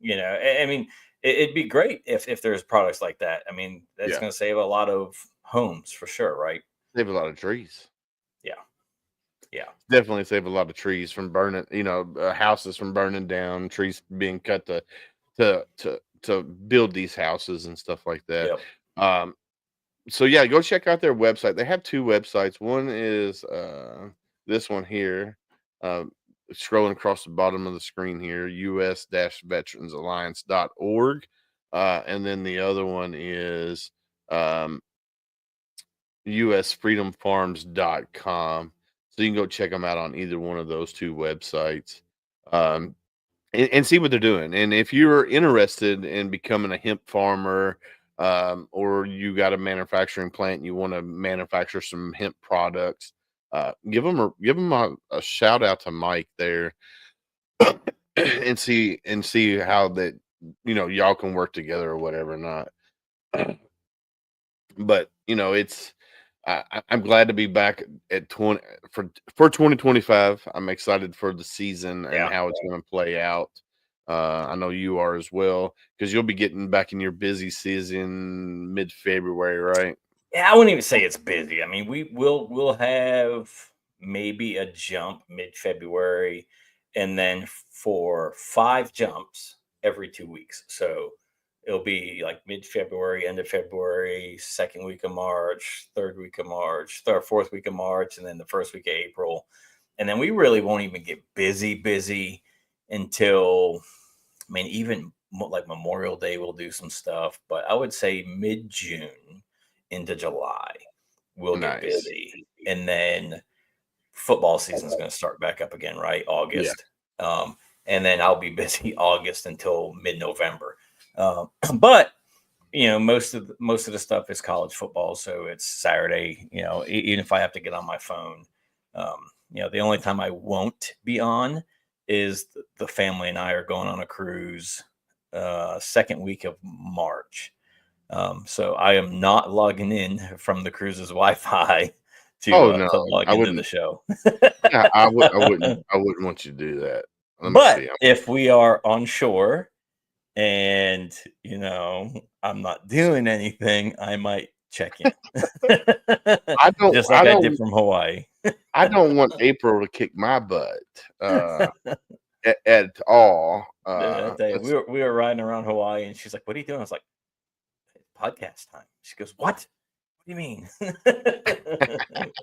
mean, it'd be great if there's products like that. I mean, that's Yeah. going to save a lot of homes for sure, right? Save a lot of trees. Yeah. Definitely save a lot of trees from burning, houses from burning down, trees being cut to build these houses and stuff like that. Yep. So yeah, go check out their website. They have two websites. One is this one here, scrolling across the bottom of the screen here, us-veteransalliance.org. And then the other one is usfreedomfarms.com. So you can go check them out on either one of those two websites, and see what they're doing. And if you're interested in becoming a hemp farmer, or you got a manufacturing plant and you want to manufacture some hemp products, give them a shout out to Mike there, and see how that y'all can work together or whatever. Not, but it's. I'm glad to be back at 20 for 2025. I'm excited for the season and how it's going to play out. I know you are as well, because you'll be getting back in your busy season mid-February, right? Yeah, I wouldn't even say it's busy. I mean, we'll have maybe a jump mid-February, and then for 5 jumps every 2 weeks. So it'll be like mid-February, end of February, second week of March, third week of March, fourth week of March, and then the first week of April. And then we really won't even get busy until, I mean, even like Memorial Day, we'll do some stuff. But I would say mid-June into July, we'll get busy. And then football season is going to start back up again, right? August. And then I'll be busy August until mid-November. But most of the stuff is college football, so it's Saturday. Even if I have to get on my phone, the only time I won't be on is the family and I are going on a cruise second week of March. So I am not logging in from the cruise's Wi-Fi to log into the show. Yeah, I wouldn't want you to do that. But if we are on shore and I'm not doing anything, I might check in. I don't just like I did from Hawaii. I don't want April to kick my butt at all. I tell you, we were riding around Hawaii, and she's like, "What are you doing?" I was like, "Podcast time." She goes, "What? What do you mean?"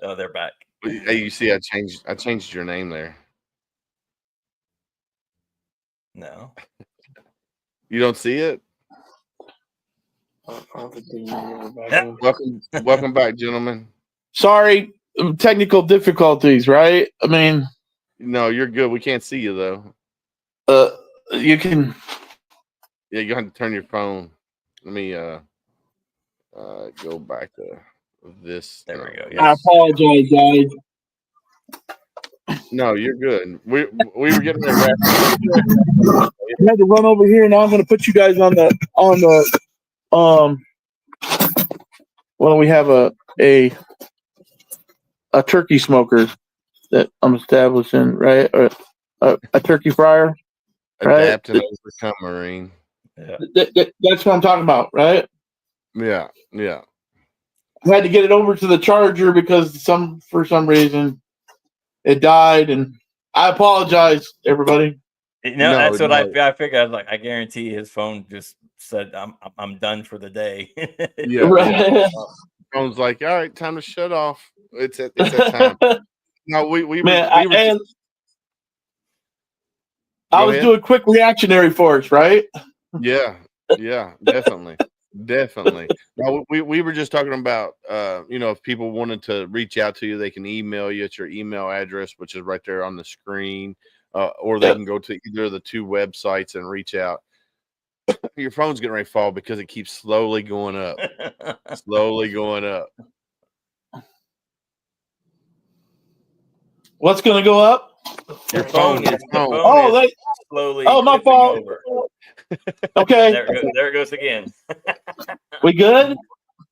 Oh, they're back. Hey, you see, I changed your name there. No, you don't see it. Welcome back, gentlemen. Sorry, technical difficulties, right? I mean, no, you're good. We can't see you though. You can. Yeah, you have to turn your phone. Let me go back to this. There we go. Yes. I apologize, guys. No, you're good. We were getting ready to wrap up. I had to run over here. Now I'm going to put you guys on the well, we have a turkey smoker that I'm establishing, right? Or a turkey fryer, right? Adapt and overcome, Marine. Yeah. That's what I'm talking about, right? Yeah. I had to get it over to the charger because for some reason it died, and I apologize, everybody. That's what I figured. I was like, I guarantee his phone just said, "I'm done for the day." Yeah. Right. Phone's like, all right, time to shut off. It's at time. No, we were. I was doing quick reactionary force, right? Yeah, definitely. No, we were just talking about, if people wanted to reach out to you, they can email you at your email address, which is right there on the screen, or they can go to either of the two websites and reach out. Your phone's getting ready to fall because it keeps slowly going up. What's going to go up? Your phone. Is slowly. Oh, my fault. Okay. There it goes again. We good?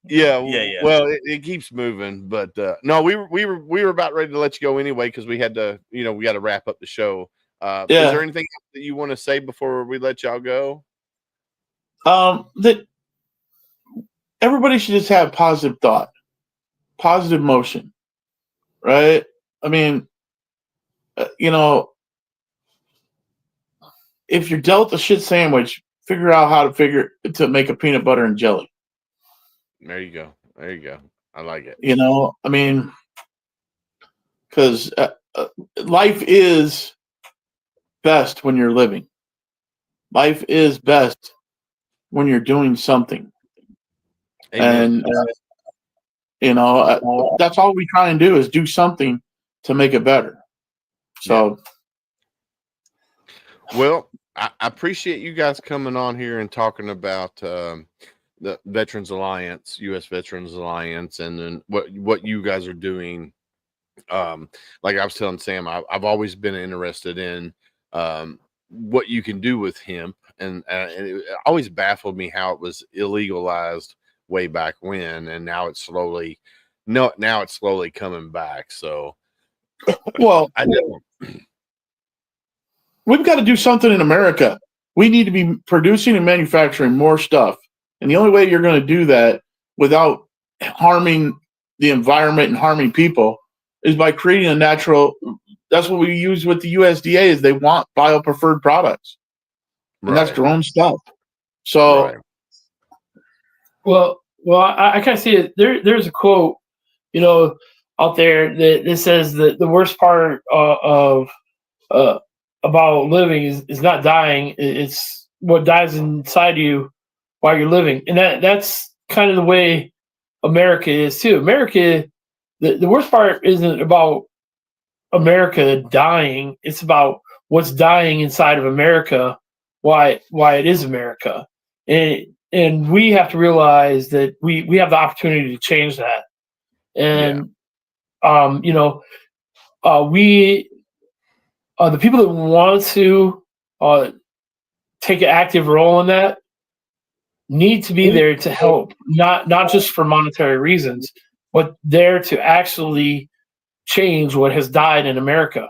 Yeah. Well, it keeps moving, but no, we were about ready to let you go anyway because we had to, we got to wrap up the show. Is there anything else that you want to say before we let y'all go? That everybody should just have positive thought, positive motion, right? I mean, if you're dealt a shit sandwich, figure out how to make a peanut butter and jelly. There you go. I like it. I mean, because life is best when you're living. Life is best when you're doing something. Amen. And that's all we try and do is do something to make it better. So, well, I appreciate you guys coming on here and talking about the Veterans Alliance, U.S. Veterans Alliance, and then what you guys are doing. Like I was telling Sam, I've always been interested in what you can do with hemp, and it always baffled me how it was illegalized way back when, and now it's slowly coming back. So, well, we've got to do something in America. We need to be producing and manufacturing more stuff. And the only way you're going to do that without harming the environment and harming people is by creating a natural. That's what we use with the USDA is they want bio-preferred products. And that's their own stuff. So, well, I kind of see it. There's a quote, out there that says that the worst part of about living is not dying. It's what dies inside you while you're living. And that's kind of the way America is too. America, the worst part isn't about America dying. It's about what's dying inside of America, why it is America. And and we have to realize that we have the opportunity to change that. And you know, we the people that want to take an active role in that need to be there to help, not just for monetary reasons, but there to actually change what has died in America.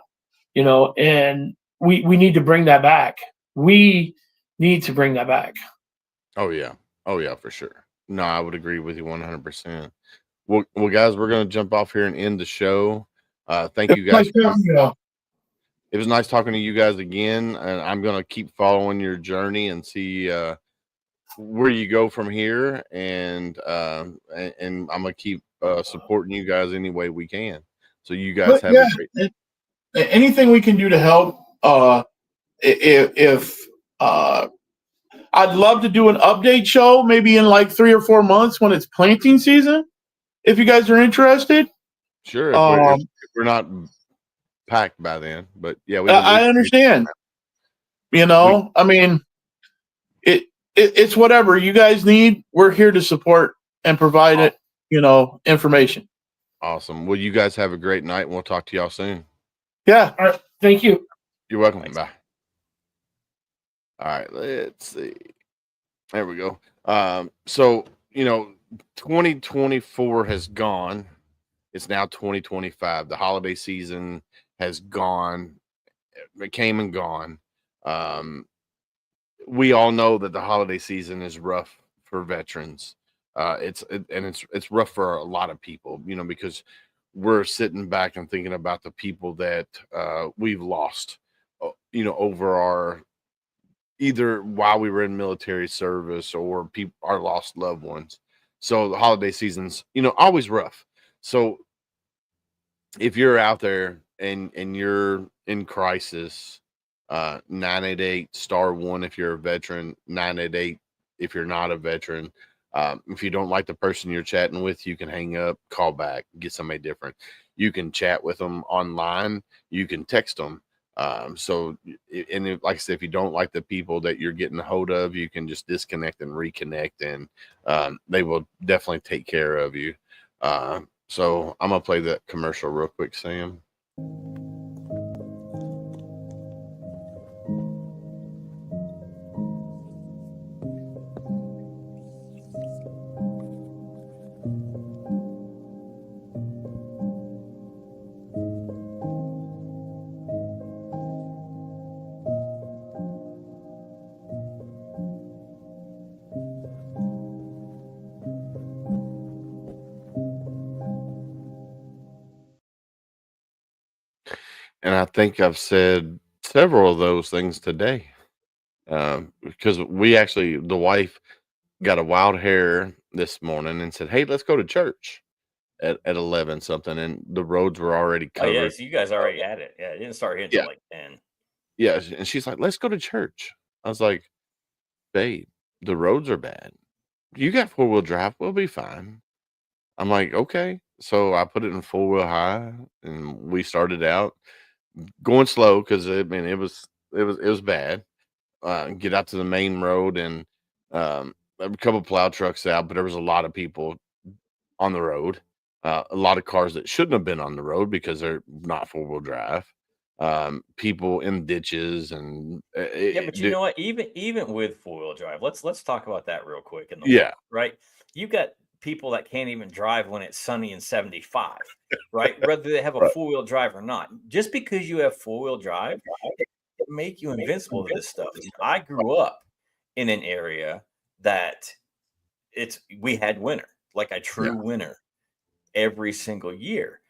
You know, and we need to bring that back. We need to bring that back. Oh yeah. Oh yeah, for sure. No, I would agree with you 100%. Well, guys, we're gonna jump off here and end the show. Thank you guys. Like, It was nice talking to you guys again, and I'm gonna keep following your journey and see where you go from here, and I'm gonna keep supporting you guys any way we can. So you guys but have a yeah, great. anything we can do to help. If I'd love to do an update show, maybe in like 3 or 4 months when it's planting season. If you guys are interested, Sure, if um, we're not packed by then, but yeah, I understand. You we know, I mean, it's whatever you guys need. We're here to support and provide it. You know, information. awesome. Well, you guys have a great night, and we'll talk to y'all soon. Yeah. All right, thank you. You're welcome. Thanks. Bye. All right, let's see. There we go. So 2024 has gone. It's now 2025. The holiday season has gone. It came and gone. Um, we all know that the holiday season is rough for veterans. It's rough for a lot of people, because we're sitting back and thinking about the people that we've lost, over our either while we were in military service or our lost loved ones. So the holiday season's, always rough. So if you're out there and you're in crisis, 988 star one if you're a veteran, 988 if you're not a veteran. If you don't like the person you're chatting with, you can hang up, call back, get somebody different. You can chat with them online, you can text them. Like I said, if you don't like the people that you're getting a hold of, you can just disconnect and reconnect, and they will definitely take care of you. So I'm gonna play that commercial real quick, Sam. And I think I've said several of those things today, because the wife got a wild hair this morning and said, "Hey, let's go to church at 11 something," and the roads were already Oh yeah, covered. so you guys already had it. Yeah, it didn't start here until Yeah, like 10. yeah, and she's like, "Let's go to church." I was like, "Babe, the roads are bad. You got 4-wheel drive. We'll be fine." I'm like, "Okay." So I put it in 4-wheel high, and we started out going slow because it was bad. Get out to the main road, and there were a couple plow trucks out, but there was a lot of people on the road. A lot of cars that shouldn't have been on the road because they're not 4-wheel drive. People in ditches, and Yeah, but you know what? Even with 4-wheel drive, let's talk about that real quick in the yeah, winter, right? You got people that can't even drive when it's sunny and 75, right? Whether they have a right, 4-wheel drive or not. Just because you have 4-wheel drive, it doesn't make you invincible to this stuff. I grew up in an area that we had winter, like a yeah, true winter every single year.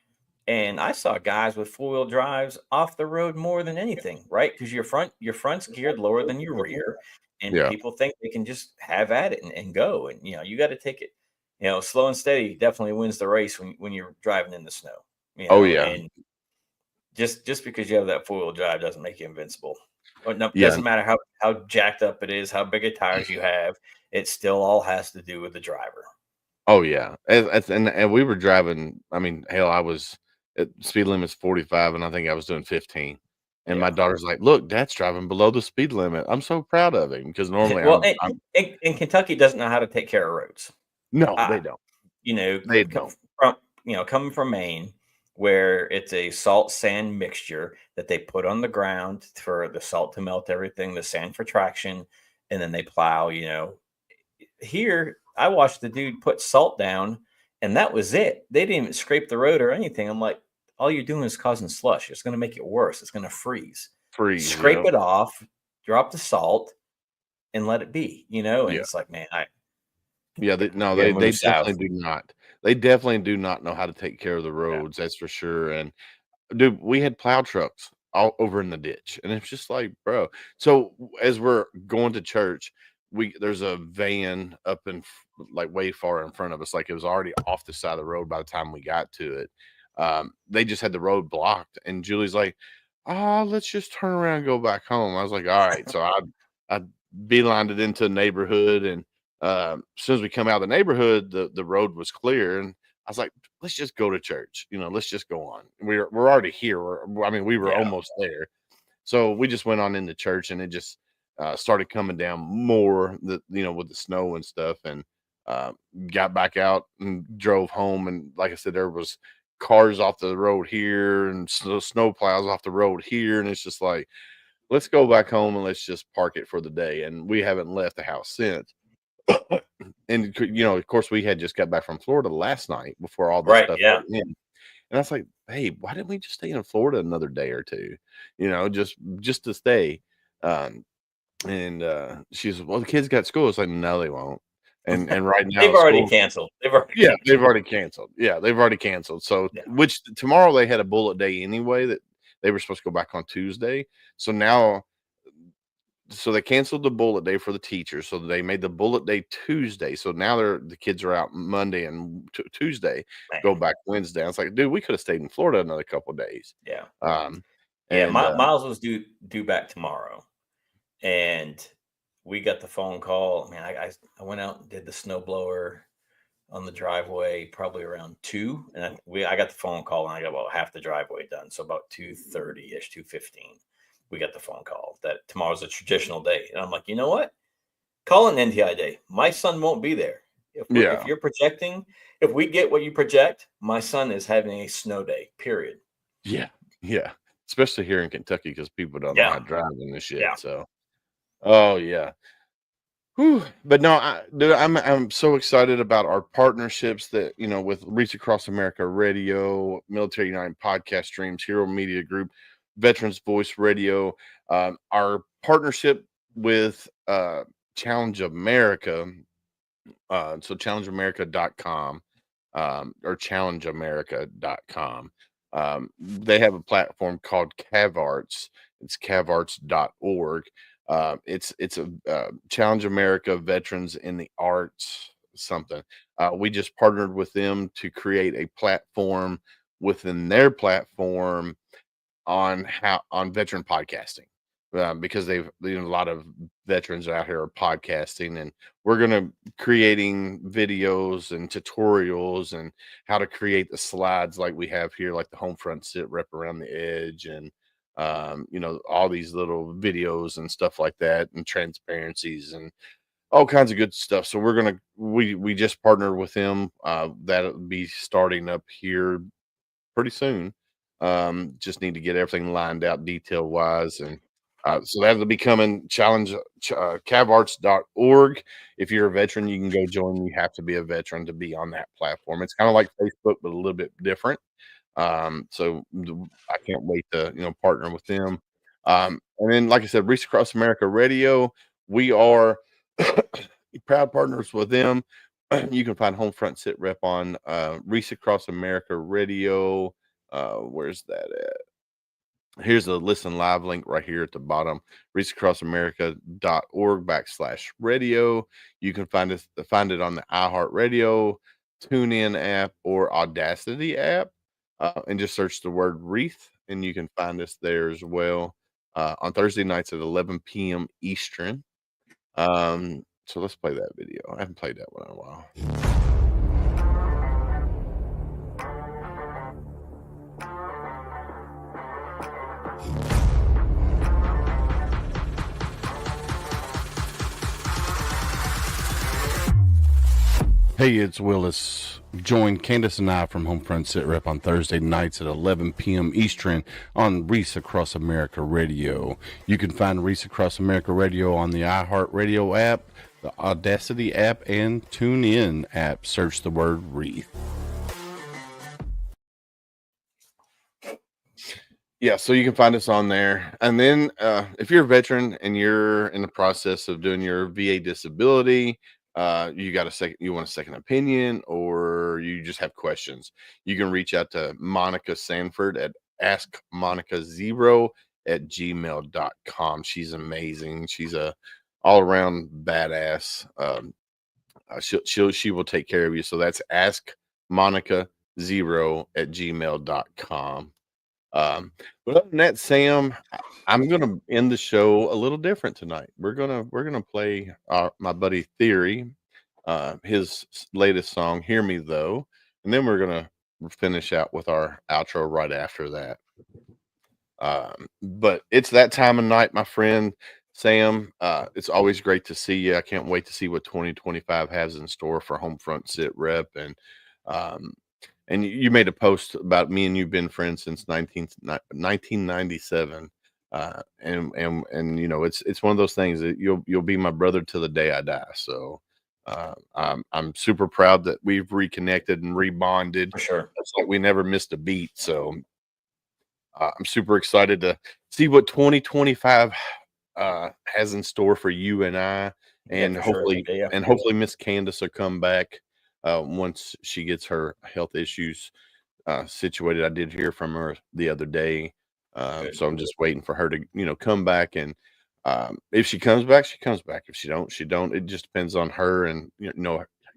And I saw guys with 4-wheel drives off the road more than anything, right? Because your front's geared lower than your rear, and yeah. people think they can just have at it and go. And you got to take it, slow and steady definitely wins the race when you're driving in the snow. Oh yeah, And just because you have that 4-wheel drive doesn't make you invincible. Or no, yeah. doesn't matter how jacked up it is, how big of tires you have. It still all has to do with the driver. Oh yeah. And we were driving. I mean, hell, I was at speed limit's 45, and I think I was doing 15. And Yeah. my daughter's like, "Look, Dad's driving below the speed limit." I'm so proud of him because normally Well, I'm and Kentucky doesn't know how to take care of roads. no, Uh, they don't. you know, They come don't. from coming from Maine, where it's a salt sand mixture that they put on the ground for the salt to melt everything, the sand for traction, and then they plow. Here I watched the dude put salt down, and that was it. They didn't even scrape the road or anything. I'm like, all you're doing is causing slush. It's going to make it worse. It's going to freeze. Freeze, Scrape yeah. it off, drop the salt, and let it be. And Yeah. it's like, man, I Yeah, no, we got to they move south. definitely do not. They definitely do not know how to take care of the Yeah. roads, that's for sure, and dude, we had plow trucks all over in the ditch, and it's just like, bro. So as we're going to church, there's a van up in like way far in front of us, like it was already off the side of the road by the time we got to it. They just had the road blocked, and Julie's like, "Oh, let's just turn around and go back home." I was like, "All right." So I beelined it into the neighborhood, and as soon as we come out of the neighborhood, the road was clear, and I was like, let's just go to church. Let's just go on. We're already here. I mean, we were Yeah. almost there. So we just went on into church, and it just started coming down more, with the snow and stuff, and uh, got back out and drove home. And like I said, there was cars off the road here and snow plows off the road here, and it's just like, let's go back home and let's just park it for the day. And we haven't left the house since. And of course, we had just got back from Florida last night before all this Right. stuff Yeah. happened. And I was like, "Hey, why didn't we just stay in Florida another day or two? Just to stay." Um, and she's, "Well, the kids got school." It's like, "No, they won't." And right now, They've already school, canceled. They've already yeah, they've canceled. already canceled. Yeah, they've already canceled. So, Yeah. which tomorrow they had a bullet day anyway that they were supposed to go back on Tuesday. So now so they canceled the bullet day for the teachers. So they made the bullet day Tuesday. So now the kids are out Monday and Tuesday, go Man. back Wednesday. I was like, dude, we could have stayed in Florida another couple of days. Yeah. Um, Yeah. and Miles was due back tomorrow, and we got the phone call. Man, I went out and did the snowblower on the driveway probably around 2, and I got the phone call, and I got about half the driveway done. So about 2:30 ish, 2:15, we got the phone call that tomorrow's a traditional day, and I'm like, you know what? Call an NTI day. My son won't be there. If yeah, you're projecting, if we get what you project, my son is having a snow day. Period. yeah, yeah. Especially here in Kentucky because people don't know Yeah. how to drive in this shit. Yeah. So, oh yeah. Whew. But no, dude, I'm so excited about our partnerships that with Reach Across America Radio, Military United Podcast Streams, Hero Media Group, Veterans Voice Radio, our partnership with Challenge America. So challengeamerica.com or challengeamerica.com. They have a platform called CavArts. It's cavarts.org. It's a Challenge America Veterans in the Arts something. We just partnered with them to create a platform within their platform on veteran podcasting. Because a lot of veterans out here are podcasting, and we're going to creating videos and tutorials and how to create the slides like we have here, like the HomeFront Sitrep around the edge, and all these little videos and stuff like that, and transparencies and all kinds of good stuff. So we just partnered with them. That'll be starting up here pretty soon. Just need to get everything lined out detail wise, and so that'll be coming. Cavarts.org. If you're a veteran, you can go join. You have to be a veteran to be on that platform. It's kind of like Facebook, but a little bit different. I can't wait to partner with them. And then, like I said, Reach Across America Radio, we are proud partners with them. You can find Homefront Sitrep on Reach Across America Radio. Where's that at? Here's the listen live link right here at the bottom, reachacrossamerica.org/radio. You can find it on the iHeartRadio, TuneIn app, or Audacity app, and just search the word Wreath, and you can find us there as well on Thursday nights at 11 p.m. Eastern. So let's play that video. I haven't played that one in a while. Hey, it's Willis. Join Candace and I from Homefront Sitrep on Thursday nights at 11 p.m. Eastern on Reese Across America Radio. You can find Reese Across America Radio on the iHeartRadio app, the Audacity app, and TuneIn app. Search the word Reese. Yeah, so you can find us on there. And then if you're a veteran and you're in the process of doing your VA disability, you want a second opinion, or you just have questions, you can reach out to Monica Sanford at askmonica0@gmail.com. She's amazing. She's a all-around badass. She will take care of you. So that's askmonica0@gmail.com. But other than that, Sam, I'm gonna end the show a little different tonight. We're gonna play my buddy Theory, his latest song, "Hear Me Though," and then we're gonna finish out with our outro right after that. But it's that time of night, my friend Sam. It's always great to see you. I can't wait to see what 2025 has in store for Homefront Sitrep. And you made a post about me and you've been friends since 1997. And you know, it's one of those things that you'll be my brother till the day I die. So I'm super proud that we've reconnected and rebonded. For sure. It's like we never missed a beat. So I'm super excited to see what 2025 has in store for you and I, and hopefully, and hopefully Miss Candace will come back once she gets her health issues situated. I did hear from her the other day, so I'm just waiting for her to come back. And if she comes back, she comes back. If she don't, she don't. It just depends on her and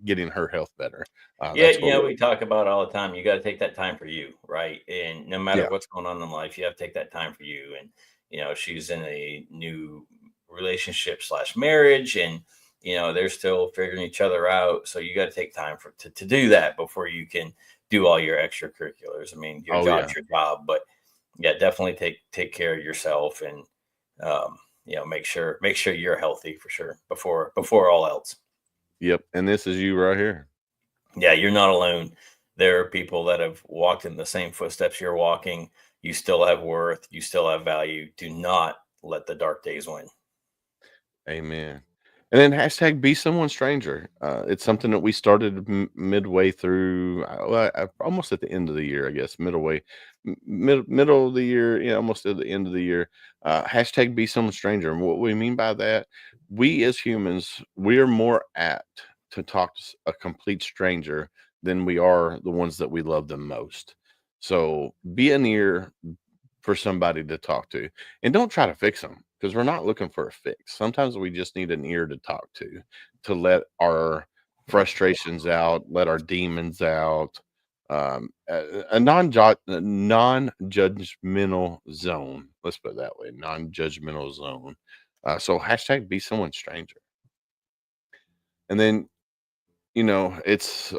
getting her health better. We talk about all the time. You got to take that time for you, right? And no matter what's going on in life, you have to take that time for you. And she's in a new relationship / marriage, and they're still figuring each other out. So you got to take time to do that before you can do all your extracurriculars. I mean, your job's your job, but definitely take care of yourself and make sure you're healthy for sure before all else. Yep. And this is you right here. Yeah, you're not alone. There are people that have walked in the same footsteps you're walking. You still have worth. You still have value. Do not let the dark days win. Amen. And then hashtag be someone stranger. It's something that we started midway through, almost at the end of the year, I guess, middle of the year, almost at the end of the year. Hashtag be someone stranger. And what we mean by that, we as humans, we are more apt to talk to a complete stranger than we are the ones that we love the most. So be an ear for somebody to talk to, and don't try to fix them, because we're not looking for a fix. Sometimes we just need an ear to talk to let our frustrations out, let our demons out. A non-judgmental zone. Let's put it that way. Non-judgmental zone. So hashtag be someone stranger. And then, it's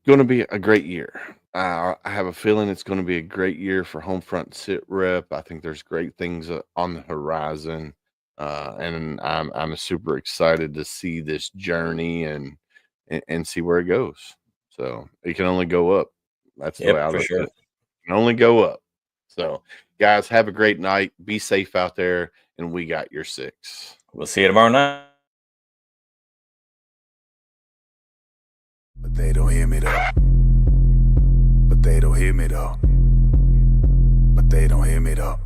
going to be a great year. I have a feeling it's going to be a great year for Homefront Sitrep. I think there's great things on the horizon, and I'm super excited to see this journey and see where it goes. So it can only go up. That's the way I look at it. It can only go up. So guys, have a great night. Be safe out there, and we got your 6. We'll see you tomorrow night. But they don't hear me though. But they don't hear me though. But they don't hear me though.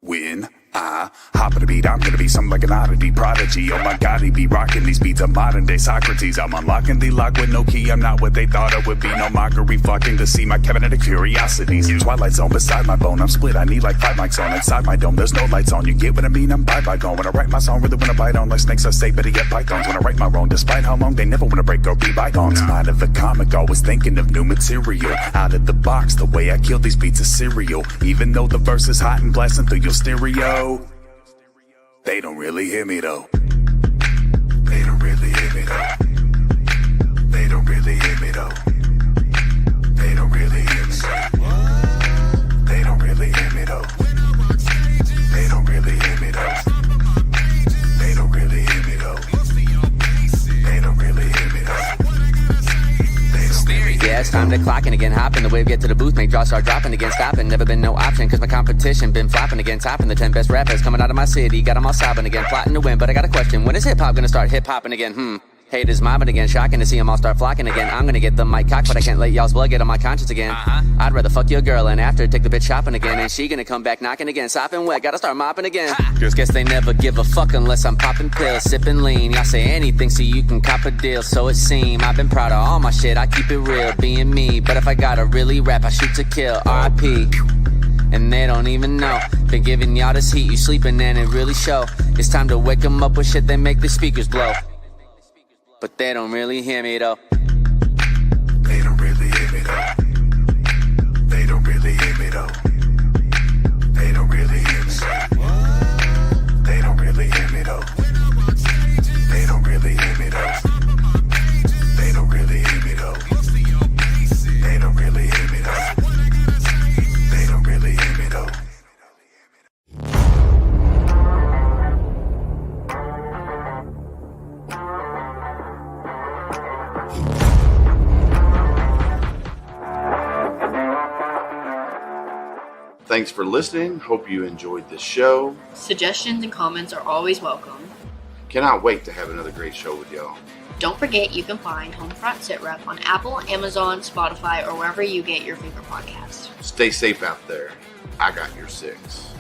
When I hop on the beat, I'm gonna be something like an oddity prodigy. Oh my god, he be rocking these beats of modern day Socrates. I'm unlocking the lock with no key. I'm not what they thought I would be. No mockery, flocking to see my cabinet of curiosities. Twilight zone beside my bone. I'm split. I need like 5 mics on inside my dome. There's no lights on. You get what I mean? I'm by gone. When I write my song, really wanna bite on like snakes. I say, better get pythons. When I write my wrong, despite how long they never wanna break or be bygones. Mind of the comic, always thinking of new material. Out of the box, the way I kill these beats is serial. Even though the verse is hot and blasting through your stereo. They don't really hear me though. They don't really hear me though. They don't really hear me though. They don't really hear me though. They don't really hear me though. They don't really hear me though. They don't really hear me though. It's time to clocking again, hopping the wave, get to the booth, make draws, start dropping again, stopping. Never been no option, cause my competition been flopping again, topping the 10 best rappers coming out of my city. Got them all sobbing again, plotting to win, but I got a question. When is hip hop gonna start hip hopping again? Haters mobbing again, shocking to see them all start flocking again. I'm gonna get the mic cocked, but I can't let y'all's blood get on my conscience again. I'd rather fuck your girl and after take the bitch shopping again. And she gonna come back knocking again, sopping wet, gotta start mopping again. Guess they never give a fuck unless I'm popping pills, sipping lean. Y'all say anything so you can cop a deal, so it seem. I've been proud of all my shit, I keep it real, being me. But if I gotta really rap, I shoot to kill, R.I.P. And they don't even know. Been giving y'all this heat, you sleeping and it really show. It's time to wake them up with shit, they make the speakers blow. But they don't really hear me though. They don't really hear me though. They don't really hear me though. They don't really hear me. They don't really hear me though. They don't really hear me though. They don't really hear me though. They don't really hear me though. They don't really hear me though. Thanks for listening. Hope you enjoyed this show. Suggestions and comments are always welcome. Cannot wait to have another great show with y'all. Don't forget you can find HomeFront Sitrep on Apple, Amazon, Spotify, or wherever you get your favorite podcasts. Stay safe out there. I got your 6.